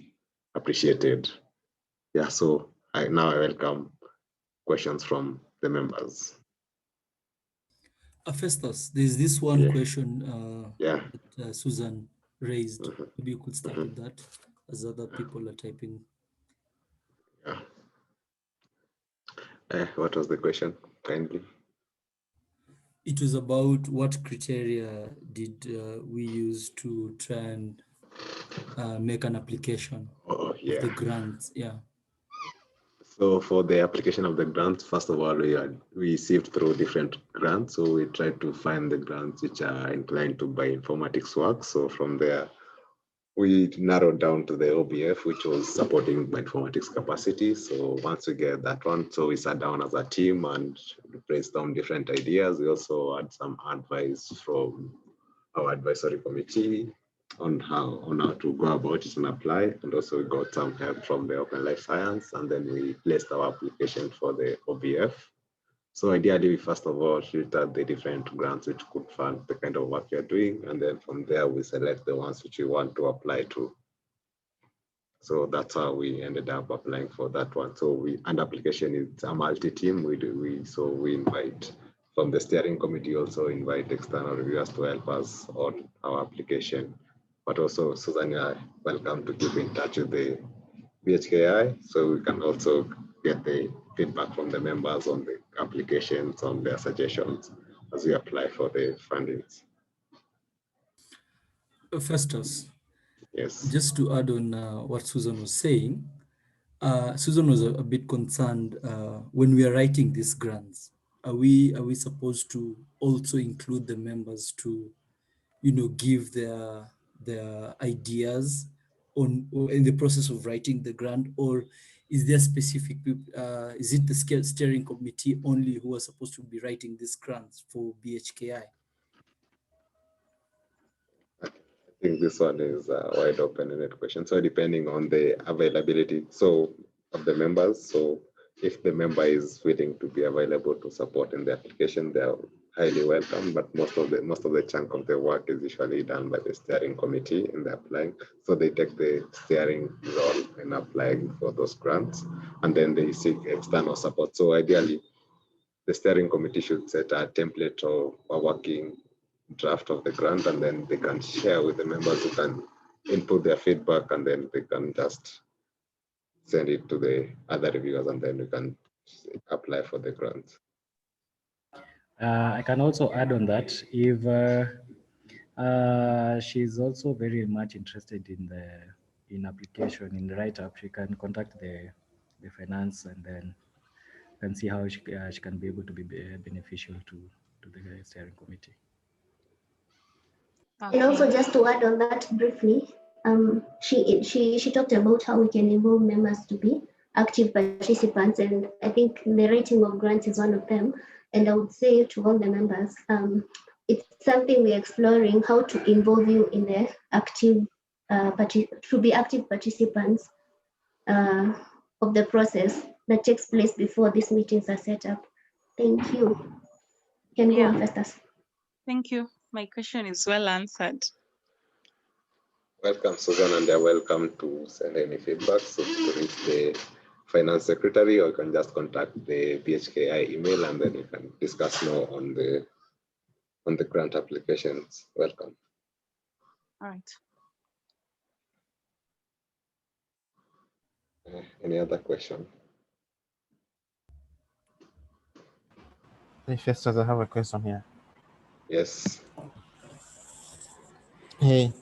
S3: appreciated. Yeah, so I welcome questions from the members.
S6: Festus, there's this one question
S3: Yeah.
S6: that Susan raised.
S3: Mhm.
S6: Maybe you could start with that as other people are typing.
S3: Yeah. What was the question, kindly?
S6: It was about what criteria did we use to try and make an application of the grants? Yeah.
S3: So for the application of the grants, first of all, we sift through different grants. So we try to find the grants which are inclined to bioinformatics work. So from there, we narrowed down to the OBF, which was supporting bioinformatics capacity. So once we get that one, so we sat down as a team and brainstormed different ideas. We also had some advice from our advisory committee on how to go about it and apply. And also we got some help from the Open Life Science, and then we placed our application for the OBF. So ideally, we first of all filtered the different grants which could fund the kind of work you're doing. And then from there, we select the ones which we want to apply to. So that's how we ended up applying for that one. So and application is a multi-team. So we invite from the steering committee, also invite external reviewers to help us on our application. But also, Susan, you are welcome to keep in touch with the BHKi, so we can also get the feedback from the members on the applications, on their suggestions as we apply for the fundings.
S6: Festus,
S3: yes.
S6: Just to add on what Susan was saying, Susan was a bit concerned when we are writing these grants. Are we supposed to also include the members to, give their ideas or in the process of writing the grant, or is there specific is it the steering committee only who are supposed to be writing these grants for BHKi?
S3: I think this one is a wide open-ended question. So depending on the availability of the members, so if the member is willing to be available to support in the application, they are highly welcome. But most of the chunk of the work is usually done by the steering committee in the applying. So they take the steering role in applying for those grants, and then they seek external support. So ideally, the steering committee should set a template or a working draft of the grant, and then they can share with the members who can input their feedback, and then they can just send it to the other reviewers, and then we can apply for the grant.
S5: I can also add on that, if she's also very much interested in application, in the write-up, she can contact the finance, and then can see how she can be able to be beneficial to the steering committee.
S4: And also, just to add on that briefly, she talked about how we can involve members to be active participants, and I think the writing of grants is one of them. And I would say to all the members, it's something we're exploring, how to involve you in the active, to be active participants of the process that takes place before these meetings are set up. Thank you. Can go on, Festus.
S8: Thank you. My question is well answered.
S3: Welcome, Susan, and you're welcome to send any feedback. So to reach the finance secretary, or you can just contact the BHKi email, and then you can discuss more on the grant applications. Welcome.
S8: All right.
S3: Any other question?
S10: Hey, Festus, I have a question here.
S3: Yes.
S10: Hey.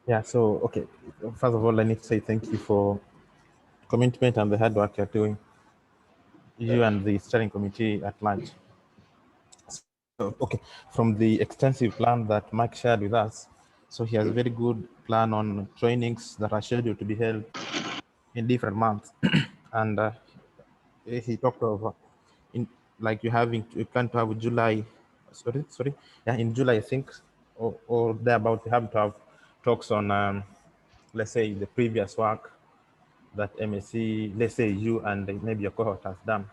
S10: Yeah, so, okay. First of all, I need to say thank you for commitment and the hard work you're doing, you and the steering committee at large. So, okay, from the extensive plan that Mike shared with us, so he has a very good plan on trainings that are scheduled to be held in different months. And he talked of, you plan to have July, in July, I think, or thereabout, we have to have talks on, let's say, the previous work that MSc, let's say you and maybe your cohort has done.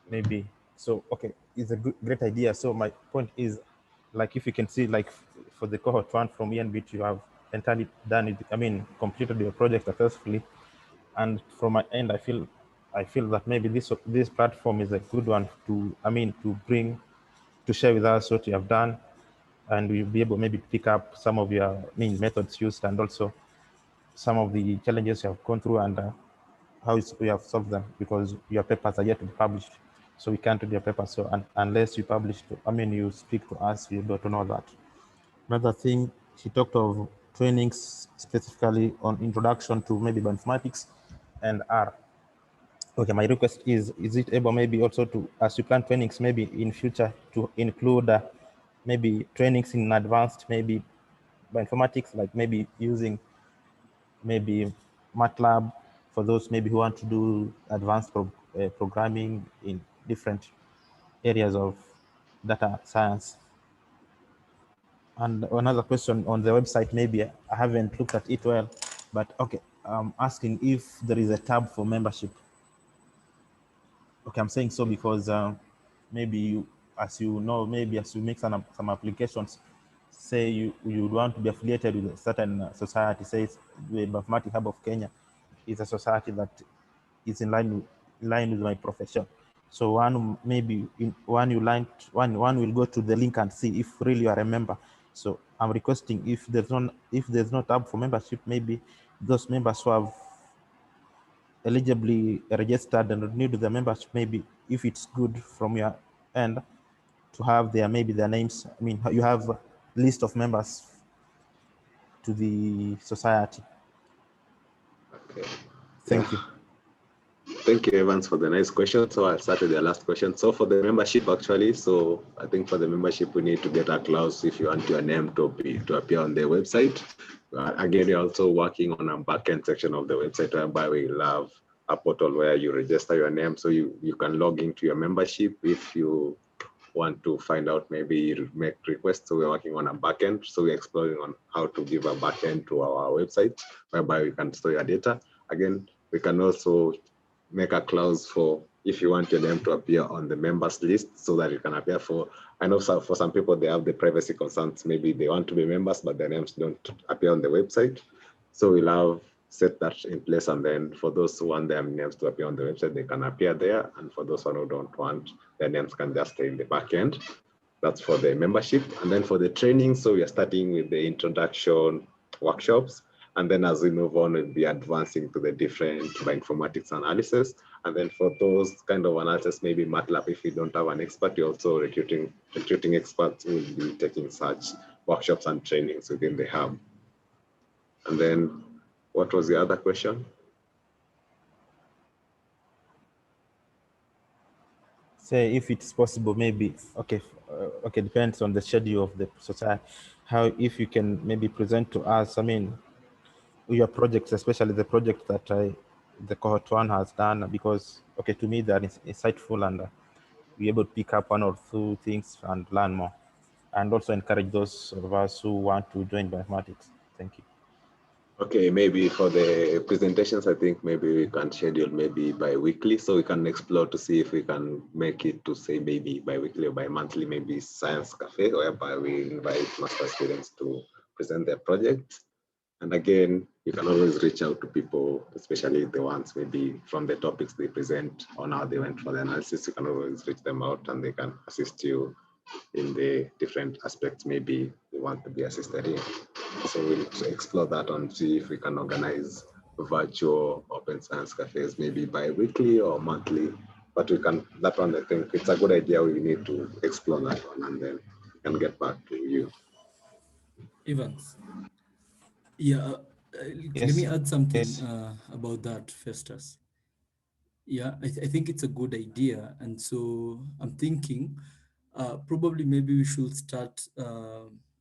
S10: Maybe so. Okay, it's a great idea. So my point is, like, if you can see, like, for the cohort one from ENBT, you have entirely done it. I mean, completed your project successfully. And from my end, I feel that maybe this platform is a good one to, I mean, to share with us what you have done, and we'll be able maybe to pick up some of your methods used, and also some of the challenges you have gone through, and how you have solved them, because your papers are yet to be published. So we can't read your papers. So unless you publish, you speak to us, we able to know that. Another thing, he talked of trainings specifically on introduction to maybe bioinformatics and R. Okay, my request is it able maybe also to, as you plan trainings, maybe in future to include maybe trainings in advanced, maybe bioinformatics, like maybe using maybe MATLAB for those maybe who want to do advanced programming in different areas of data science. And another question on the website, maybe I haven't looked at it well, but okay, I'm asking if there is a tab for membership. Okay, I'm saying so because maybe you, as you know, maybe as you make some applications, say you would want to be affiliated with a certain society, say the Mathematics Hub of Kenya is a society that is in line with my profession. So one maybe one will go to the link and see if really you are a member. So I'm requesting, if there's no tab for membership, maybe those members who have eligibly registered and renewed the membership, maybe if it's good from your end to have maybe their names. I mean, you have a list of members to the society.
S3: Okay.
S10: Thank you.
S3: Thank you, Evans, for the nice question. So I'll start with the last question. So for the membership, actually, so I think for the membership, we need to get a clause if you want your name to appear on the website. Again, we're also working on a backend section of the website whereby we'll have a portal where you register your name, so you can log into your membership if you want to find out, maybe make requests. So we're working on a backend. So we're exploring on how to give a backend to our website whereby we can store your data. Again, we can also make a clause for if you want your name to appear on the members list, so that you can appear for, I know for some people, they have the privacy concerns. Maybe they want to be members, but their names don't appear on the website. So we'll have set that in place. And then for those who want their names to appear on the website, they can appear there. And for those who don't want, their names can just stay in the back end. That's for the membership. And then for the training, so we are starting with the introduction workshops. And then as we move on, we'll be advancing to the different bioinformatics analysis. And then for those kind of analysis, maybe MATLAB, if you don't have an expert, you're also recruiting experts who will be taking such workshops and trainings within the hub. And then what was the other question?
S10: Say if it's possible, maybe, okay, depends on the schedule of the society, how, if you can maybe present to us, your projects, especially the project that the cohort one has done, because, okay, to me that is insightful, and be able to pick up one or two things and learn more, and also encourage those of us who want to join mathematics. Thank you.
S3: Okay, maybe for the presentations, I think maybe we can schedule maybe bi-weekly, so we can explore to see if we can make it to, say, maybe bi-weekly or bi-monthly, maybe science cafe, whereby we invite master students to present their projects. And again, you can always reach out to people, especially the ones maybe from the topics they present on how they went for the analysis. You can always reach them out and they can assist you in the different aspects maybe you want to be assisted in. So we'll explore that and see if we can organize virtual open science cafes, maybe bi-weekly or monthly. But we can, that one, I think it's a good idea. We need to explore that one and then we can get back to you.
S6: Evans. Yeah,
S10: Yes.
S6: let me add something
S10: Yes.
S6: about that, Festus. Yeah, I think it's a good idea. And so I'm thinking probably maybe we should start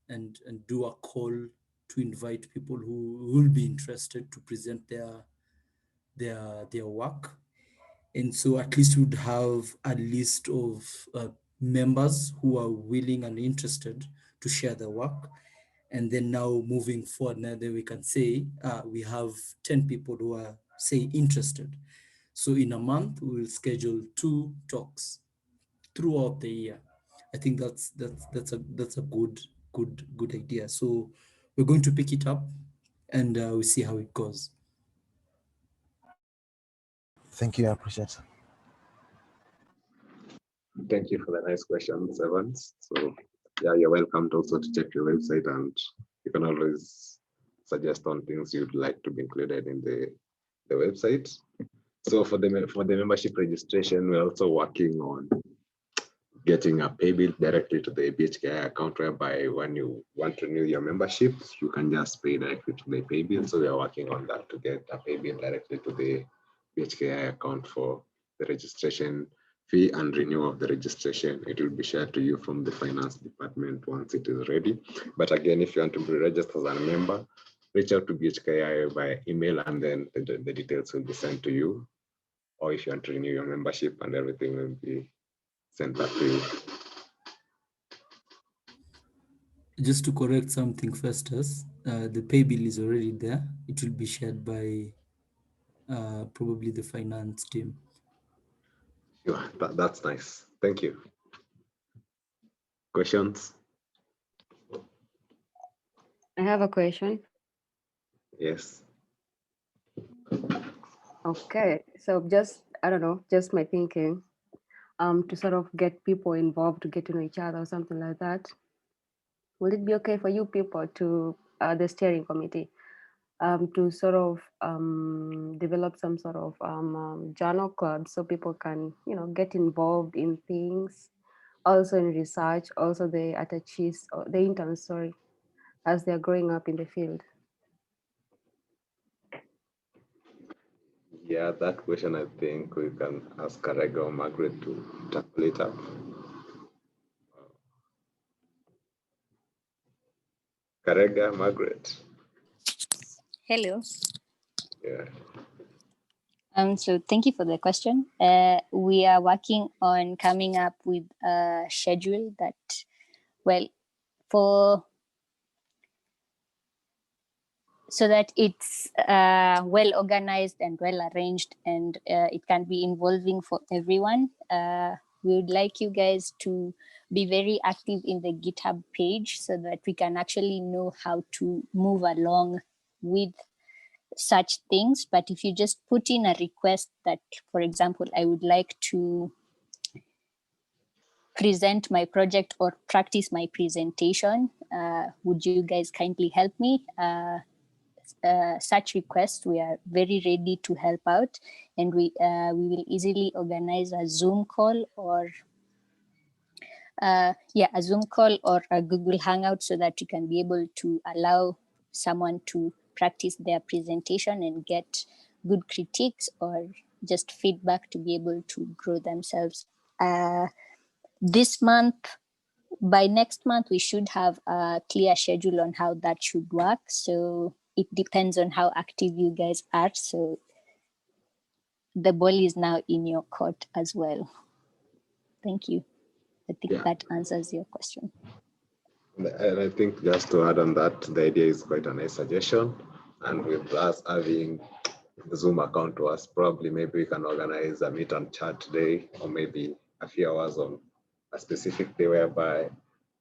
S6: and do a call to invite people who will be interested to present their work. And so at least we'd have a list of members who are willing and interested to share their work. And then now moving forward, now that we can say we have 10 people who are say interested. So in a month, we will schedule 2 talks throughout the year. I think that's a good idea. So we're going to pick it up and we'll see how it goes.
S10: Thank you, I appreciate it.
S3: Thank you for the nice questions, Evans. So yeah, you're welcome to also to check your website, and you can always suggest on things you'd like to be included in the website. So for the membership registration, we're also working on getting a pay bill directly to the BHKi account, whereby when you want to renew your membership, you can just pay directly to the pay bill. So we are working on that to get a pay bill directly to the BHKi account for the registration fee and renewal of the registration. It will be shared to you from the finance department once it is ready. But again, if you want to be registered as a member, reach out to BHKi by email, and then the details will be sent to you. Or if you want to renew your membership, and everything will be sent back to you.
S6: Just to correct something first, the pay bill is already there. It will be shared by probably the finance team.
S3: Yeah, that's nice. Thank you. Questions?
S11: I have a question.
S3: Yes.
S11: Okay, so just, I don't know, just my thinking, to sort of get people involved, to get to know each other or something like that. Will it be okay for you people to, the steering committee, to sort of develop some sort of journal club so people can, get involved in things, also in research, also the attaches, or the interns, sorry, as they're growing up in the field?
S3: Yeah, that question I think we can ask Karega or Margaret to tackle it up. Karega, Margaret.
S12: Hello.
S3: Yeah.
S12: So thank you for the question. We are working on coming up with a schedule that, well, so that it's well organized and well arranged, and it can be involving for everyone. We would like you guys to be very active in the GitHub page so that we can actually know how to move along with such things. But if you just put in a request that, for example, I would like to present my project or practice my presentation, would you guys kindly help me? Such requests, we are very ready to help out, and we will easily organize a Zoom call or a Zoom call or a Google Hangout so that you can be able to allow someone to practice their presentation and get good critiques or just feedback to be able to grow themselves. This month, by next month, we should have a clear schedule on how that should work. So it depends on how active you guys are. So the ball is now in your court as well. Thank you. I think that answers your question.
S3: And I think just to add on that, the idea is quite a nice suggestion. And with us having the Zoom account to us, probably maybe we can organize a meet and chat day, or maybe a few hours on a specific day whereby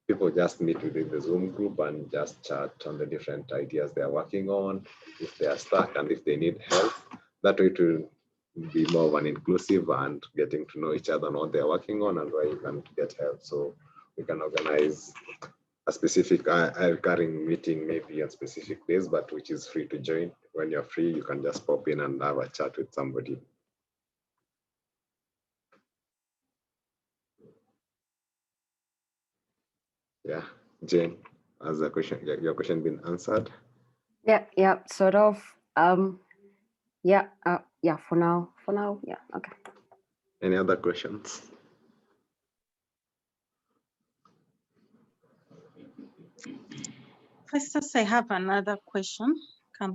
S3: people just meet within the Zoom group and just chat on the different ideas they're working on, if they are stuck and if they need help. That way it will be more of an inclusive and getting to know each other and what they're working on and where you can get help. So we can organize a specific recurring meeting maybe on specific days, but which is free to join. When you're free, you can just pop in and have a chat with somebody. Yeah, Jane, has the question, your question been answered?
S11: Yeah, sort of. For now, yeah, okay.
S3: Any other questions?
S8: First, I have another question,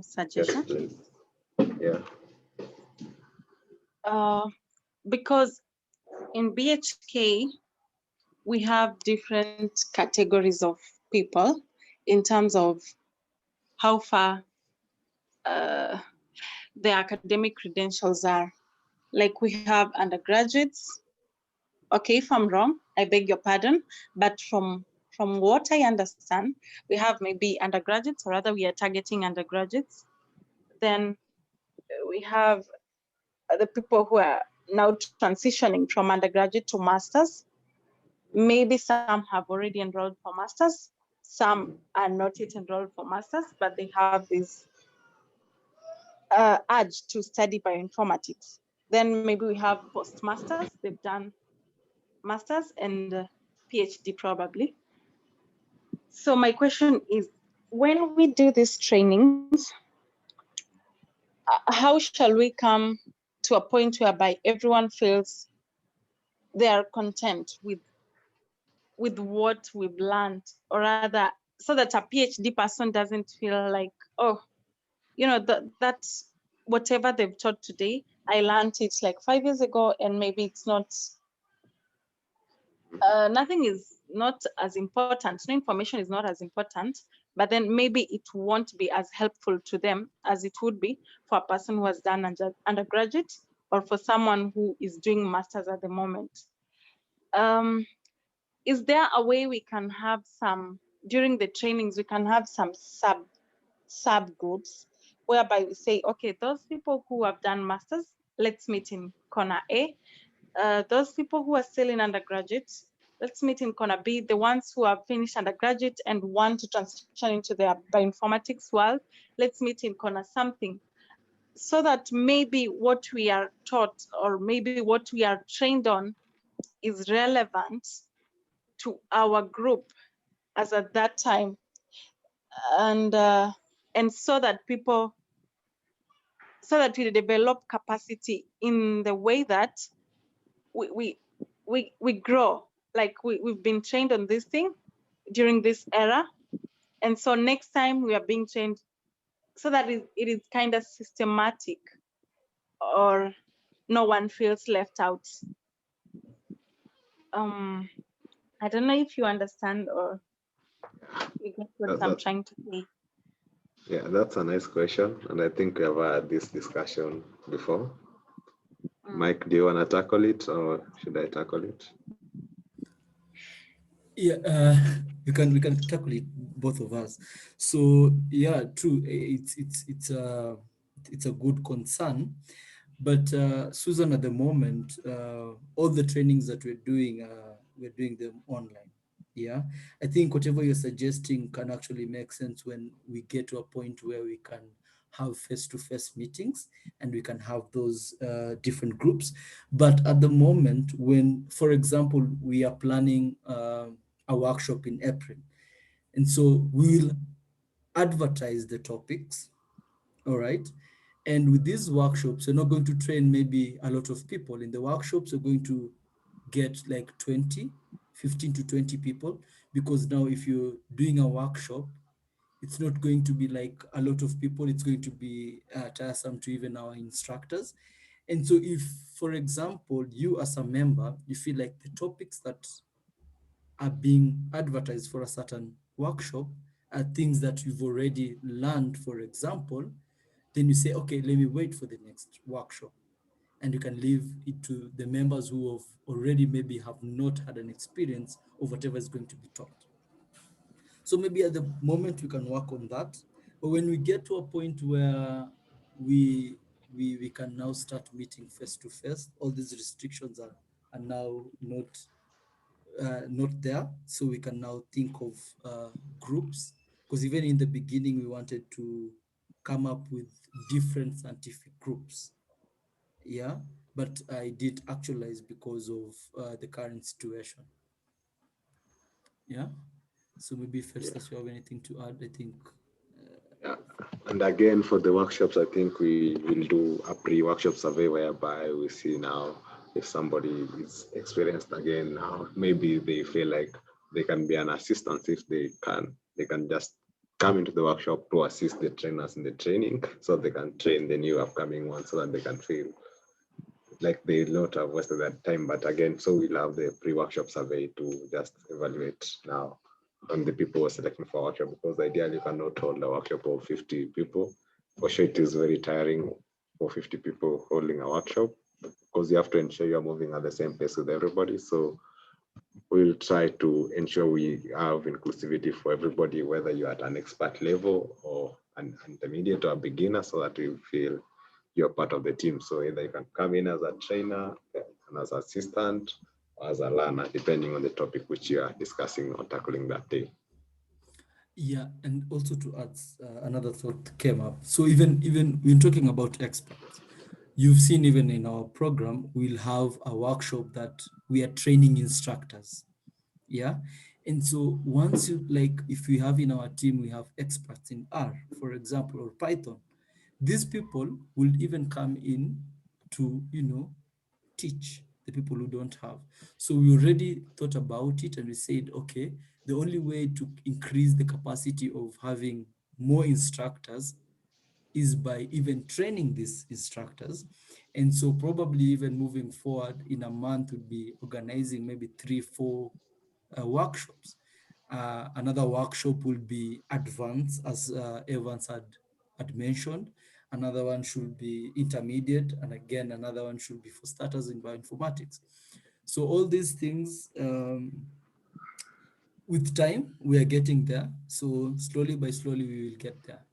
S8: suggestion.
S3: Yes, please. Yeah.
S8: Because in BHK, we have different categories of people in terms of how far their academic credentials are. Like we have undergraduates. Okay, if I'm wrong, I beg your pardon, but from what I understand, we have maybe undergraduates, or rather we are targeting undergraduates. Then we have the people who are now transitioning from undergraduate to masters. Maybe some have already enrolled for masters, some are not yet enrolled for masters, but they have this urge to study bioinformatics. Then maybe we have postmasters, they've done masters and PhD probably. So my question is, when we do these trainings, how shall we come to a point whereby everyone feels they are content with what we've learned, or rather, so that a PhD person doesn't feel like, oh, you know, that whatever they've taught today, I learned it like 5 years ago, and maybe it's not, nothing is not as important, no information is not as important, but then maybe it won't be as helpful to them as it would be for a person who has done undergraduate, or for someone who is doing masters at the moment. Is there a way we can have some, during the trainings, we can have some subgroups whereby we say, okay, those people who have done masters, let's meet in corner A. Those people who are still in undergraduate, let's meet in corner B. The ones who have finished undergraduate and want to transition into the bioinformatics world, let's meet in corner something, so that maybe what we are taught, or maybe what we are trained on, is relevant to our group as at that time, and so that we develop capacity in the way that we grow. Like we've been trained on this thing during this era, and so next time we are being trained so that it is kind of systematic, or no one feels left out. I don't know if you understand or you get what I'm trying to say.
S3: Yeah, that's a nice question. And I think we have had this discussion before. Mike, do you want to tackle it, or should I tackle it?
S6: Yeah, we can tackle it, both of us. So yeah, true. It's a good concern, but Susan, at the moment, all the trainings that we're doing them online. Yeah, I think whatever you're suggesting can actually make sense when we get to a point where we can have face-to-face meetings and we can have those different groups. But at the moment, when, for example, we are planning a workshop in April, and so we'll advertise the topics, all right? And with these workshops, you're not going to train maybe a lot of people. In the workshops, you're going to get like 15 to 20 people, because now if you're doing a workshop, it's not going to be like a lot of people, it's going to be tiresome to even our instructors. And so if, for example, you as a member, you feel like the topics that are being advertised for a certain workshop are things that you've already learned, for example, then you say, okay, let me wait for the next workshop. And you can leave it to the members who have already maybe have not had an experience of whatever is going to be taught. So maybe at the moment we can work on that. But when we get to a point where we can now start meeting face to face, all these restrictions are now not there. So we can now think of groups, because even in the beginning, we wanted to come up with different scientific groups. Yeah, but I did actualize because of the current situation. Yeah, so maybe first, if you have anything to add, I think.
S3: Yeah, and again, for the workshops, I think we will do a pre-workshop survey whereby we see now if somebody is experienced again now, maybe they feel like they can be an assistant. If they can just come into the workshop to assist the trainers in the training, so they can train the new upcoming ones, so that they can feel like they not have wasted that time. But again, so we'll have the pre-workshop survey to just evaluate now on the people who are selecting for workshop, because ideally you cannot hold a workshop of 50 people. For sure, it is very tiring. for 50 people holding a workshop, because you have to ensure you're moving at the same pace with everybody. So we'll try to ensure we have inclusivity for everybody, whether you're at an expert level or an intermediate or a beginner, so that you feel you're part of the team. So either you can come in as a trainer and as an assistant or as a learner, depending on the topic which you are discussing or tackling that day.
S6: Yeah, and also to add, another thought came up. So even when talking about experts, you've seen even in our program, we'll have a workshop that we are training instructors. Yeah. And so once you, like, if we have in our team, we have experts in R, for example, or Python, these people will even come in to, teach the people who don't have. So we already thought about it and we said, okay, the only way to increase the capacity of having more instructors is by even training these instructors. And so probably even moving forward in a month would be organizing maybe 3-4 workshops. Another workshop will be advanced, as Evans had mentioned. Another one should be intermediate, and again, another one should be for starters in bioinformatics. So all these things, with time, we are getting there. So slowly by slowly, we will get there.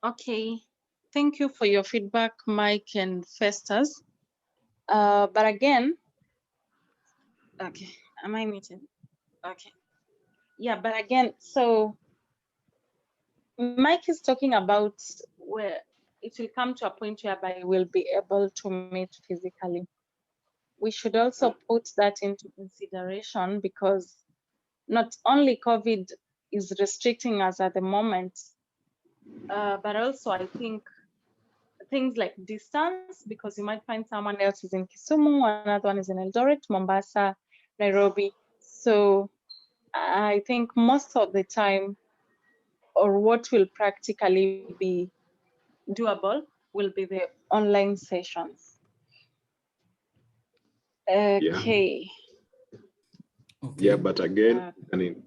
S8: Okay, thank you for your feedback, Mike and Festus. But again, okay, am I muted? Okay. Yeah, but again, so Mike is talking about where it will come to a point whereby we'll be able to meet physically. We should also put that into consideration, because not only COVID is restricting us at the moment, but also I think things like distance, because you might find someone else is in Kisumu, another one is in Eldoret, Mombasa, Nairobi. So I think most of the time, or what will practically be doable, will be the online sessions. Okay.
S3: Yeah, but again, I mean,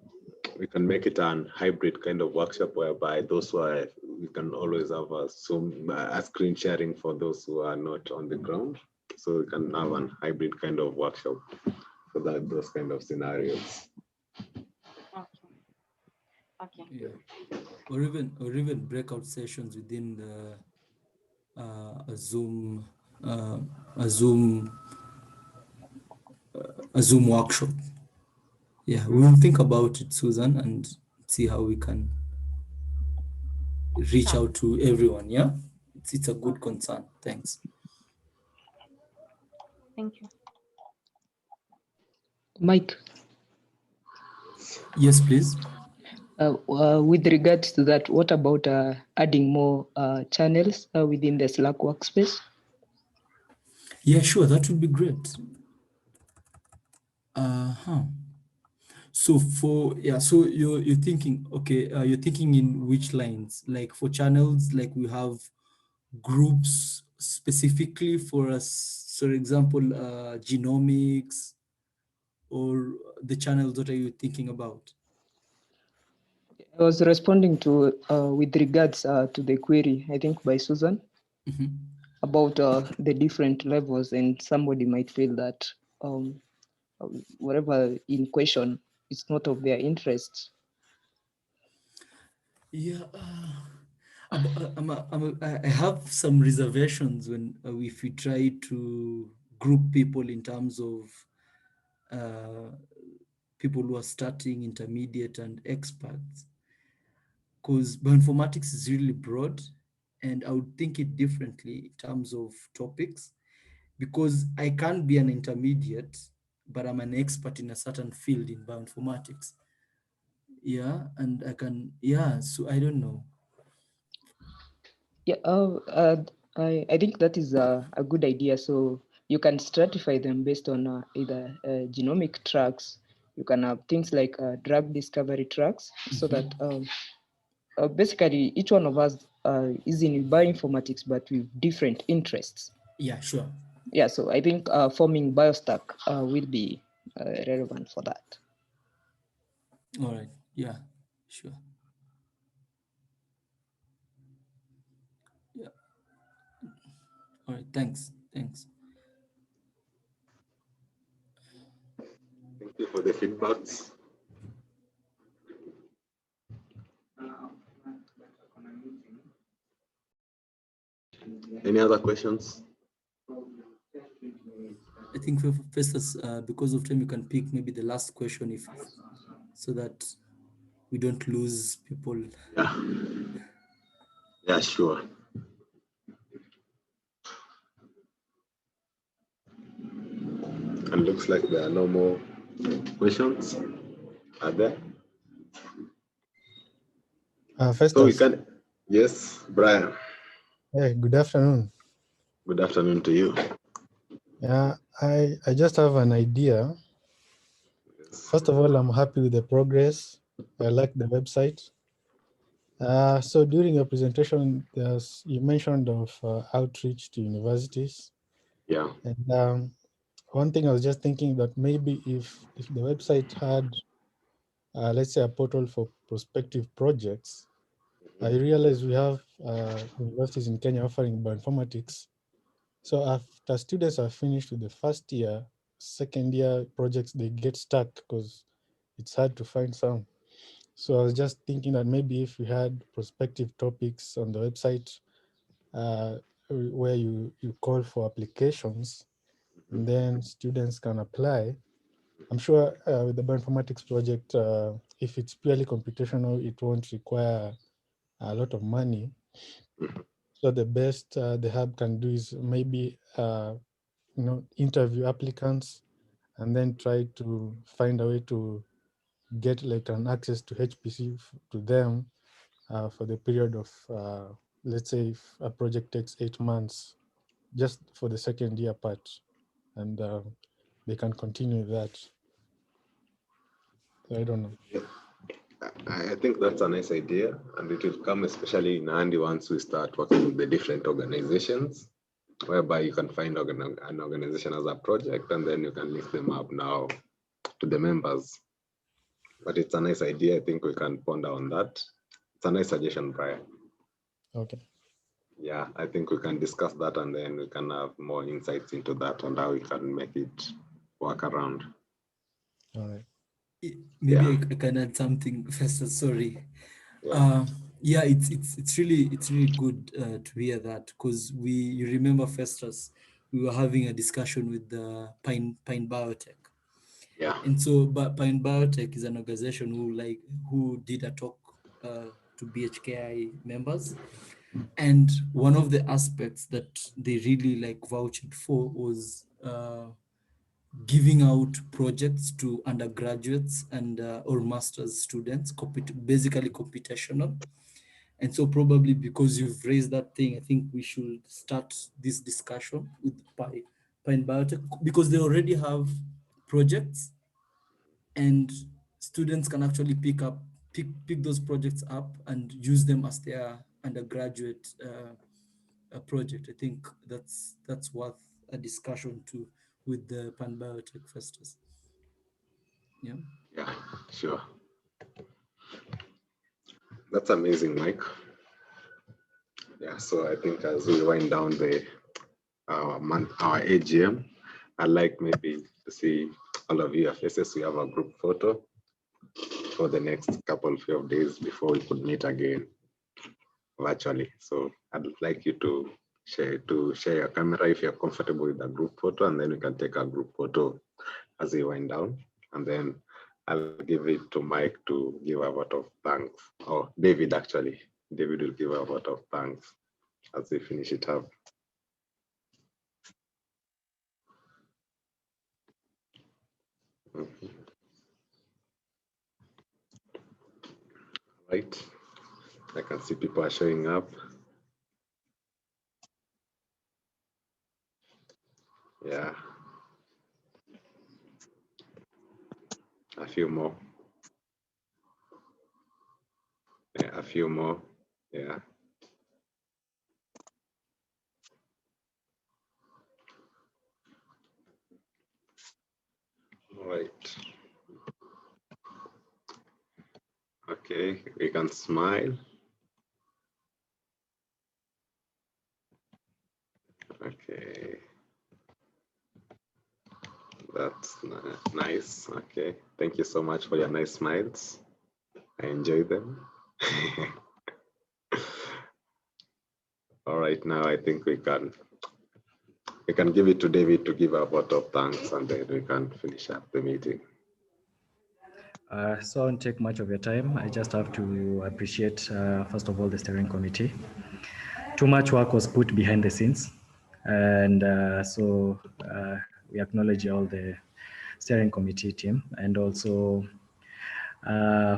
S3: we can make it an hybrid kind of workshop whereby those who are, we can always have a screen sharing for those who are not on the ground. So we can have an hybrid kind of workshop for those kind of scenarios.
S8: Okay.
S6: Yeah. Or even breakout sessions within the a Zoom workshop. Yeah, we'll think about it, Susan, and see how we can reach out to everyone. Yeah, it's a good concern. Thanks.
S8: Thank you.
S9: Mike.
S6: Yes, please.
S9: With regards to that, what about adding more channels within the Slack workspace?
S6: Yeah, sure, that would be great. So so you're thinking, okay, you're thinking in which lines? Like for channels, like we have groups specifically for us, for example, genomics, or the channels, what are you thinking about?
S9: I was responding to with regards to the query, I think by Susan, about the different levels, and somebody might feel that whatever in question is not of their interest.
S6: Yeah, I have some reservations when if we try to group people in terms of people who are starting, intermediate, and experts, because bioinformatics is really broad, and I would think it differently in terms of topics, because I can't be an intermediate, but I'm an expert in a certain field in bioinformatics. Yeah, and I can, yeah, so I don't know.
S9: Yeah, I think that is a good idea. So you can stratify them based on either genomic tracks. You can have things like drug discovery tracks, so that basically each one of us is in bioinformatics, but with different interests.
S6: Yeah, sure.
S9: Yeah, so I think forming BioStack will be relevant for that.
S6: All right, yeah, sure. All right, thanks. Thanks.
S3: Thank you for the feedbacks. Any other questions?
S6: I think for Festus, because of time, you can pick maybe the last question if so that we don't lose people.
S3: Yeah. Yeah, sure. And looks like there are no more questions. Are there? So we
S13: Festus,
S3: can, yes, Brian.
S13: hey, good afternoon.
S3: Good afternoon to you.
S13: Yeah, I just have an idea. First of all, I'm happy with the progress. I like the website. So during your presentation, you mentioned of outreach to universities.
S3: Yeah.
S13: And one thing I was just thinking that maybe if the website had, let's say, a portal for prospective projects, I realize we have universities in Kenya offering bioinformatics. So after students are finished with the first year, second year projects, they get stuck because it's hard to find some. So I was just thinking that maybe if we had prospective topics on the website where you call for applications and then students can apply. I'm sure with the bioinformatics project, if it's purely computational, it won't require a lot of money. So the best the hub can do is maybe interview applicants and then try to find a way to get like an access to HPC to them for the period of, let's say if a project takes 8 months, just for the second year part, and they can continue that. I don't know.
S3: Yeah. I think that's a nice idea, and it will come especially in handy once we start working with the different organizations, whereby you can find an organization as a project, and then you can link them up now to the members. But it's a nice idea. I think we can ponder on that. It's a nice suggestion, Brian.
S13: Okay.
S3: Yeah, I think we can discuss that, and then we can have more insights into that and how we can make it work around.
S13: All right.
S6: Maybe
S3: Yeah.
S6: I can add something first. Sorry.
S3: Yeah.
S6: Yeah, it's really good to hear that, because you remember Festus, we were having a discussion with the Pine Biotech.
S3: Yeah.
S6: And so, but Pine Biotech is an organization who did a talk to BHKi members, and one of the aspects that they really vouched for was giving out projects to undergraduates and or master's students, basically computational. And so probably because you've raised that thing, I think we should start this discussion with Pine Biotech, because they already have projects and students can actually pick those projects up and use them as their undergraduate project. I think that's worth a discussion too with the Pan Biotech Festus. Yeah.
S3: Yeah, sure. That's amazing, Mike. Yeah, so I think as we wind down our AGM, I'd like maybe to see all of your faces. We have a group photo for the next couple of days before we could meet again virtually. So I'd like you to share your camera if you're comfortable with a group photo, and then we can take a group photo as we wind down. And then I'll give it to Mike to give a vote of thanks. Or David, actually. David will give a vote of thanks as we finish it up. Right. I can see people are showing up. Yeah. A few more. Yeah, a few more. Yeah. All right. Okay, we can smile. Okay. That's nice. Okay. Thank you so much for your nice smiles. I enjoy them. All right, now I think we can give it to David to give a vote of thanks, and then we can finish up the meeting.
S5: So I won't take much of your time. I just have to appreciate, first of all, the steering committee. Too much work was put behind the scenes. And so we acknowledge all the steering committee team, and also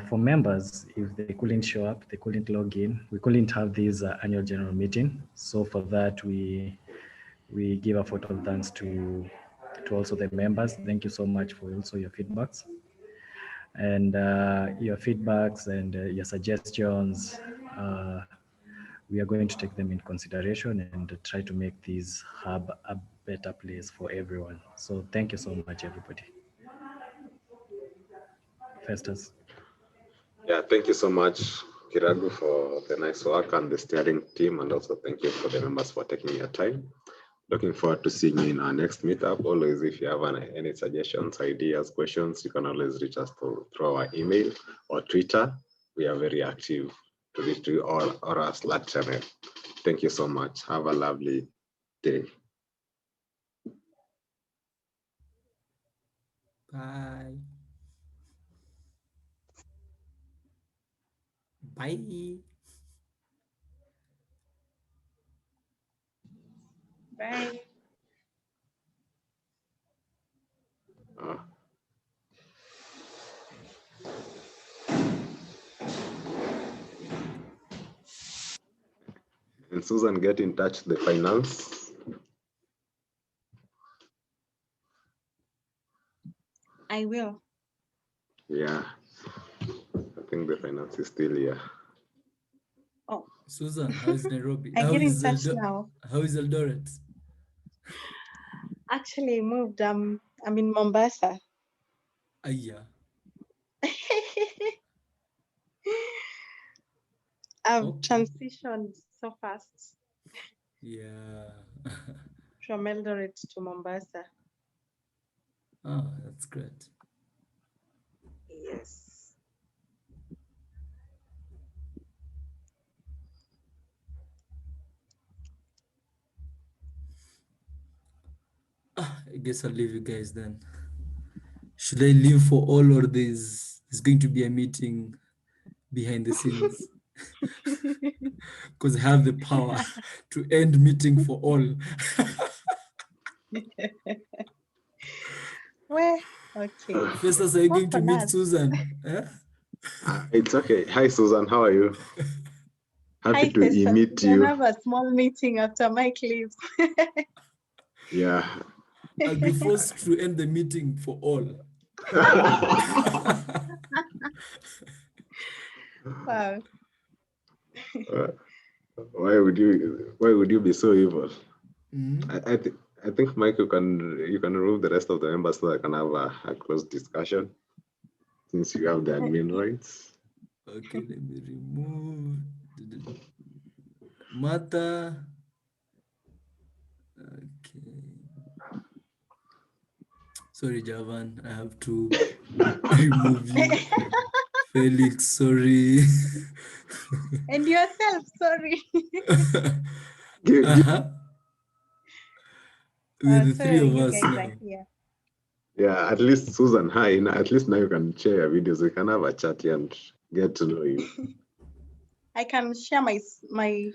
S5: for members, if they couldn't show up, they couldn't log in, we couldn't have this annual general meeting. So for that, we give a vote of thanks to also the members. Thank you so much for also your feedbacks. And your feedbacks and your suggestions, we are going to take them in consideration and try to make this hub a better place for everyone. So thank you so much, everybody. Festus.
S3: Yeah, thank you so much, Kiragu, for the nice work and the steering team, and also thank you for the members for taking your time. Looking forward to seeing you in our next meetup. Always, if you have any suggestions, ideas, questions, you can always reach us through our email or Twitter. We are very active to reach you or our Slack channel. Thank you so much. Have a lovely day.
S6: Bye. Bye.
S8: Bye.
S3: And Susan, get in touch with the finance.
S8: I will.
S3: Yeah, I think the finance is still here.
S8: Oh,
S6: Susan, how is Nairobi?
S8: I get in touch now.
S6: How is Eldoret?
S8: Actually moved. I'm in Mombasa.
S6: Yeah.
S8: I've
S6: Okay.
S8: transitioned so fast
S6: Yeah.
S8: from Eldoret to Mombasa.
S6: Oh, that's great.
S8: Yes.
S6: I guess I'll leave you guys then. Should I leave for all, or there's going to be a meeting behind the scenes? Because I have the power to end meeting for all.
S8: Where? Okay.
S6: Festus, are you going to meet Susan? Eh?
S3: It's okay. Hi, Susan. How are you? Happy
S8: Hi,
S3: to
S8: Festus.
S3: meet
S8: We
S3: you.
S8: can have a small meeting after Mike leaves.
S3: Yeah.
S6: I'll be forced to end the meeting for all.
S8: Wow.
S3: Why would you be so evil?
S6: Mm-hmm.
S3: I think Mike, you can remove the rest of the members so I can have a close discussion, since you have the admin rights.
S6: Okay, let me remove Martha. Okay. Sorry, Javan, I have to remove you. Felix, sorry.
S8: And yourself, sorry.
S6: We're the three
S8: So
S6: of
S8: you
S6: us
S8: guys
S6: now.
S8: are here.
S3: Yeah, at least Susan, hi. At least now you can share your videos. We can have a chat here and get to know you.
S8: I can share my
S6: You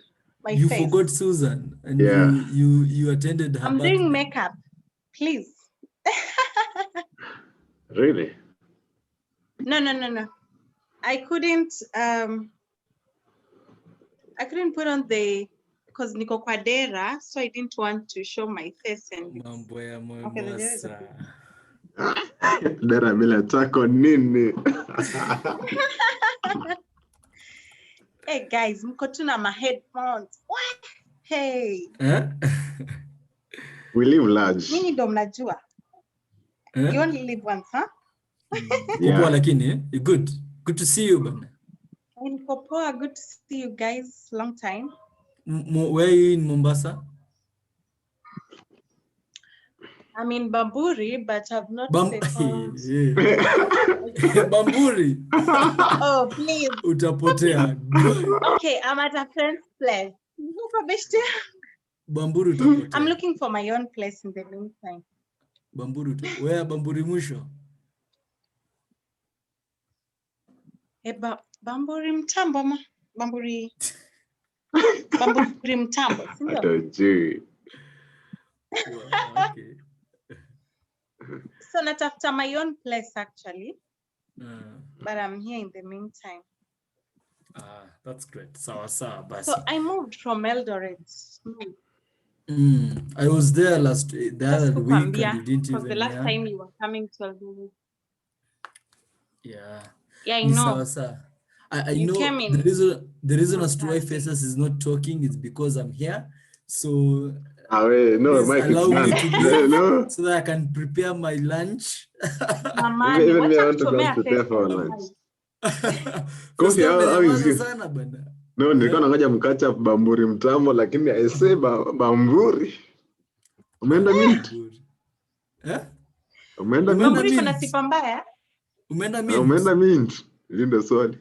S8: face.
S6: forgot Susan, and
S3: Yeah.
S6: you attended her
S8: I'm
S6: birthday.
S8: doing makeup, please.
S3: Really?
S8: No. I couldn't put on because Niko Kwadera, so I didn't want to show my face and
S6: Mambo ya
S8: okay, there is a
S3: Dara bila chako nini?
S8: Hey guys, mko tu na ma headphones. What? Hey.
S3: We live large.
S8: Mimi ndo mnajua. You only live once, huh?
S6: Poa lakini, you're good. Good to see you, bana.
S8: Niko poa, good to see you guys. Long time.
S6: Where are you in Mombasa?
S8: I'm in Bamburi, but I've not settled.
S6: Bamburi.
S8: Oh, please.
S6: Utapotea.
S8: Okay, I'm at a friend's place.
S6: Bamburi utapotea.
S8: I'm looking for my own place in the meantime.
S6: Bamburi where Bamburi mwisho?
S8: Bamburi mtambo ma. Bamburi. Bamburi mtambo.
S3: Atajui.
S6: Okay.
S8: So not after my own place actually. But I'm here in the meantime.
S6: That's great. Sawa basi.
S8: So I moved from Eldoret.
S6: I was there the other week and you didn't even.
S8: The last time you were coming to Eldoret.
S6: Yeah.
S8: Yeah, I know.
S6: I know the reason as to why Festus is not talking is because I'm here. So
S3: no, Mike,
S6: allow me to leave
S3: no.
S6: so that I can prepare my lunch.
S3: Even me, I want to go prepare for lunch. Kofi, how is you? No, nilikuwa nangoja mkacha Bamburi mtambo lakini aise Bamburi. Umeenda mint? Umeenda mint?
S8: Bamburi kuna sifa mbaya?
S6: Umeenda mint?
S3: Umeenda mint. Hilo ndio swali.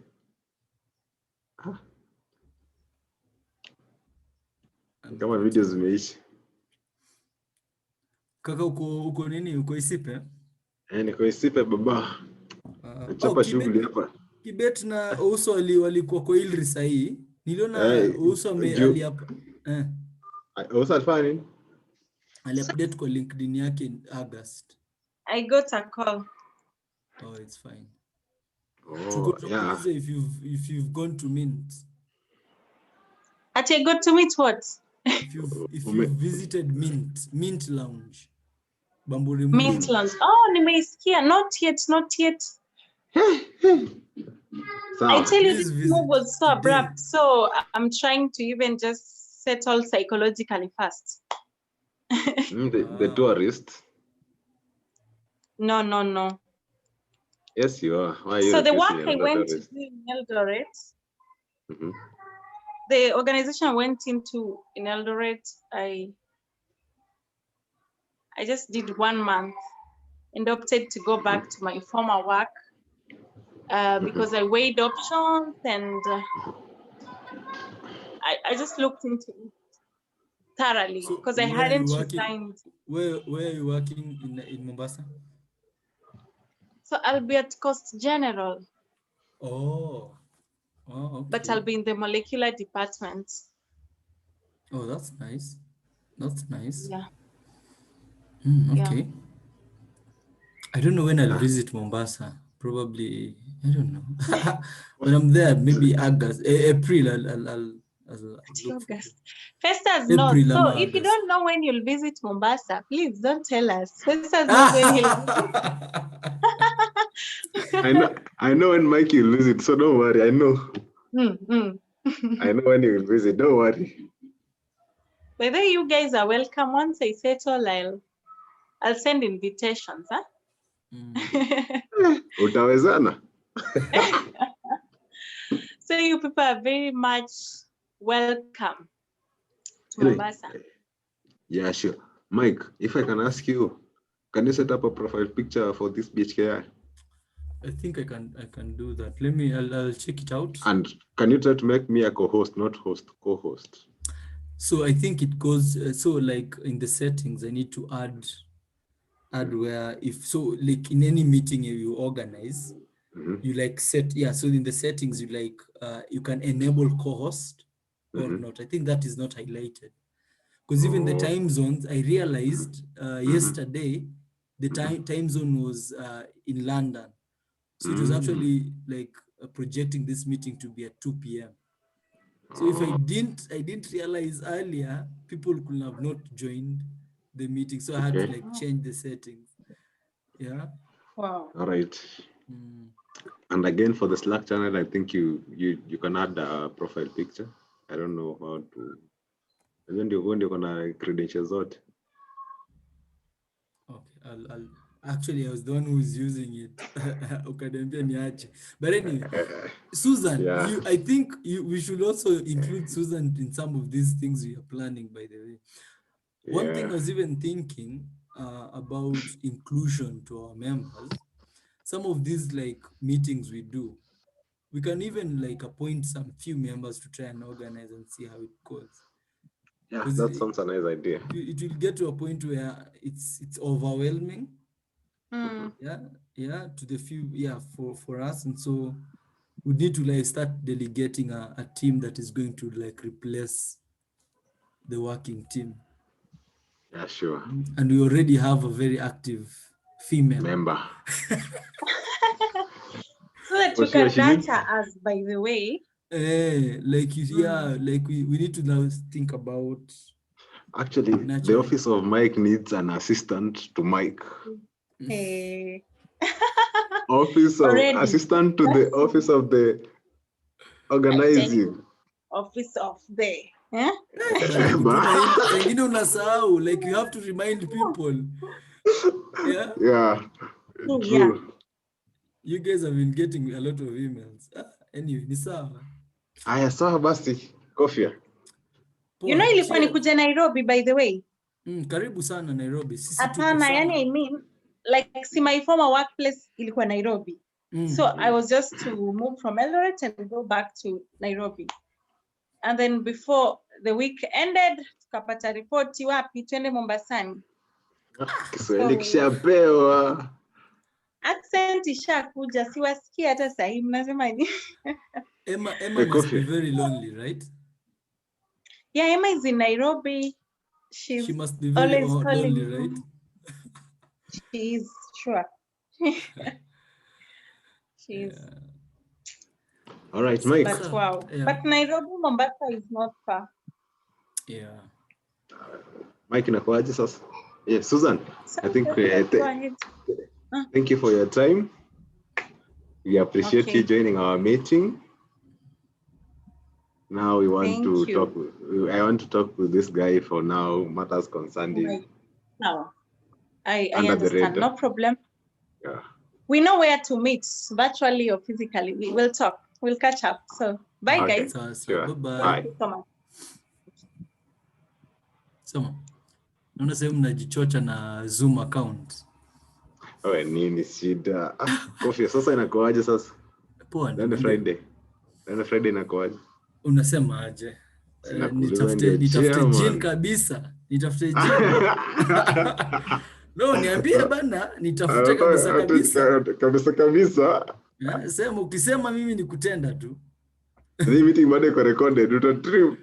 S3: Kama video zimeisha.
S6: Kaka uko nini? Uko Isipe?
S3: Niko Isipe baba. Nachapa shughuli hapa.
S6: Kibet na Uso walikuwa kwa Ilri sahi. Niliona Uso ali hapa.
S3: Uso alifanya nini?
S6: Ali update kwa LinkedIn yake in August.
S8: I got a call.
S6: Oh, it's fine.
S3: Oh, yeah.
S6: If you've gone to Mint.
S8: I got to meet what?
S6: If you've visited Mint Lounge. Bamburi
S8: Mint Lounge. Oh, nimeisikia. Not yet. I tell you, this move was so abrupt. So I'm trying to even just settle psychologically first.
S3: The tourist?
S8: No.
S3: Yes, you are. Why are you
S8: so the work I went to do in Eldoret, the organization I went into in Eldoret, I just did 1 month and opted to go back to my former work because I weighed options and I just looked into it thoroughly because I hadn't resigned.
S6: Where are you working in Mombasa?
S8: So I'll be at Coast General.
S6: Oh, okay.
S8: But I'll be in the molecular department.
S6: Oh, that's nice.
S8: Yeah.
S6: Okay.
S8: Yeah.
S6: I don't know when I'll visit Mombasa. Probably, I don't know. When I'm there, maybe August, April. I'll
S8: August. Festus knows. So if you don't know when you'll visit Mombasa, please don't tell us. Festus knows when he'll visit.
S3: I know when Mikey will visit, so don't worry. I know. I know when he will visit. Don't worry.
S8: Whether you guys are welcome. Once I settle, I'll send invitations. Huh?
S3: Utawezana.
S8: So you people are very much welcome to Mombasa.
S3: Yeah, sure. Mike, if I can ask you, can you set up a profile picture for this BHKi?
S6: I think I can do that. I'll check it out.
S3: And can you try to make me a co-host, not host, co-host?
S6: So I think it goes, so like in the settings, I need to add where like in any meeting you organize, you like set, so in the settings you like, you can enable co-host or not. I think that is not highlighted. Because even the time zones, I realized yesterday, the time zone was in London. So it was actually like projecting this meeting to be at 2 p.m. So if I didn't realize earlier, people could have not joined the meeting. So I had to like change the settings. Yeah.
S8: Wow.
S3: All right. And again, for the Slack channel, I think you can add a profile picture. I don't know how to. And then you're gonna credentials out.
S6: Okay, I'll actually I was the one who was using it. But anyway, Susan, I think we should also include Susan in some of these things we are planning, by the way. One thing I was even thinking, about inclusion to our members, some of these like meetings we do, we can even like appoint some few members to try and organize and see how it goes.
S3: Yeah,
S6: 'Cause
S3: that sounds a nice idea.
S6: it will get to a point where it's overwhelming.
S8: Mm.
S6: Yeah, to the few, for us. And so we need to like start delegating a team that is going to like replace the working team.
S3: Yeah, sure.
S6: And we already have a very active female
S3: member.
S8: So that
S3: For
S8: you
S3: sure,
S8: can
S3: she needs-
S8: nurture us, by the way.
S6: like you, like we need to now think about
S3: Actually, the
S6: nurturing.
S3: office of Mike needs an assistant to Mike.
S8: Hey.
S3: Office of
S8: Already.
S3: assistant to the office of the organizing.
S8: Office of the. Eh?
S6: Zengine unasahau, like you have to remind people. Yeah.
S3: Yeah.
S8: Oh,
S3: True.
S8: yeah.
S6: You guys have been getting a lot of emails. Anyway, ni sawa.
S3: Aya, sawa basi. Kofia.
S8: You know ilikuwa nikuje Nairobi, by the way.
S6: Karibu sana Nairobi. Sisi tuko
S8: Hapana,
S6: sana.
S8: yani I mean, like see my former workplace ilikuwa Nairobi. So I was just to move from Eldoret and go back to Nairobi. And then before the week ended, tukapata ripoti wapi twende Mombasani.
S3: Kiswahili kishapewa.
S8: Accent ishakuja, siwasikia hata sasa hivi mnasema nini?
S6: Emma must be very lonely, right?
S8: Yeah, Emma is in Nairobi.
S6: She must be very lonely, right?
S8: She is, sure. She is.
S3: All right, Mike.
S8: But wow.
S6: Yeah.
S8: But Nairobi, Mombasa is not far.
S6: Yeah.
S3: Mike, inakuaje sasa? Yeah, Susan, I think
S8: Go ahead.
S3: Thank you for your time. We appreciate you joining our meeting. Now we want to talk. I want to talk with this guy for now. Matters concerning.
S8: Right. Now, I
S3: Under the
S8: understand.
S3: radar.
S8: No problem.
S3: Yeah.
S8: We know where to meet, virtually or physically. We will talk. We'll catch up. So, bye,
S3: Okay.
S8: guys.
S3: Sure.
S6: Bye-bye.
S8: Thank you so much.
S6: So, naona sehemu mnajichocha na Zoom account.
S3: Oe, nini shida? Kofia, sasa inakuaje sasa?
S6: Poa.
S3: Ndio Friday. Ndio Friday inakuaje?
S6: Unasema aje?
S3: Nitafute
S6: jin kabisa. Nitafute jin. No, niambie bana, nitafute kabisa.
S3: Kabisa.
S6: Sema ukisema mimi ni kutenda tu.
S3: Hii meeting bado iko recorded, utatrim.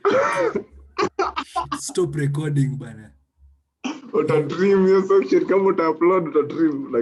S6: Stop recording bana.
S3: Utatrim hiyo section kama uta-upload utatrim.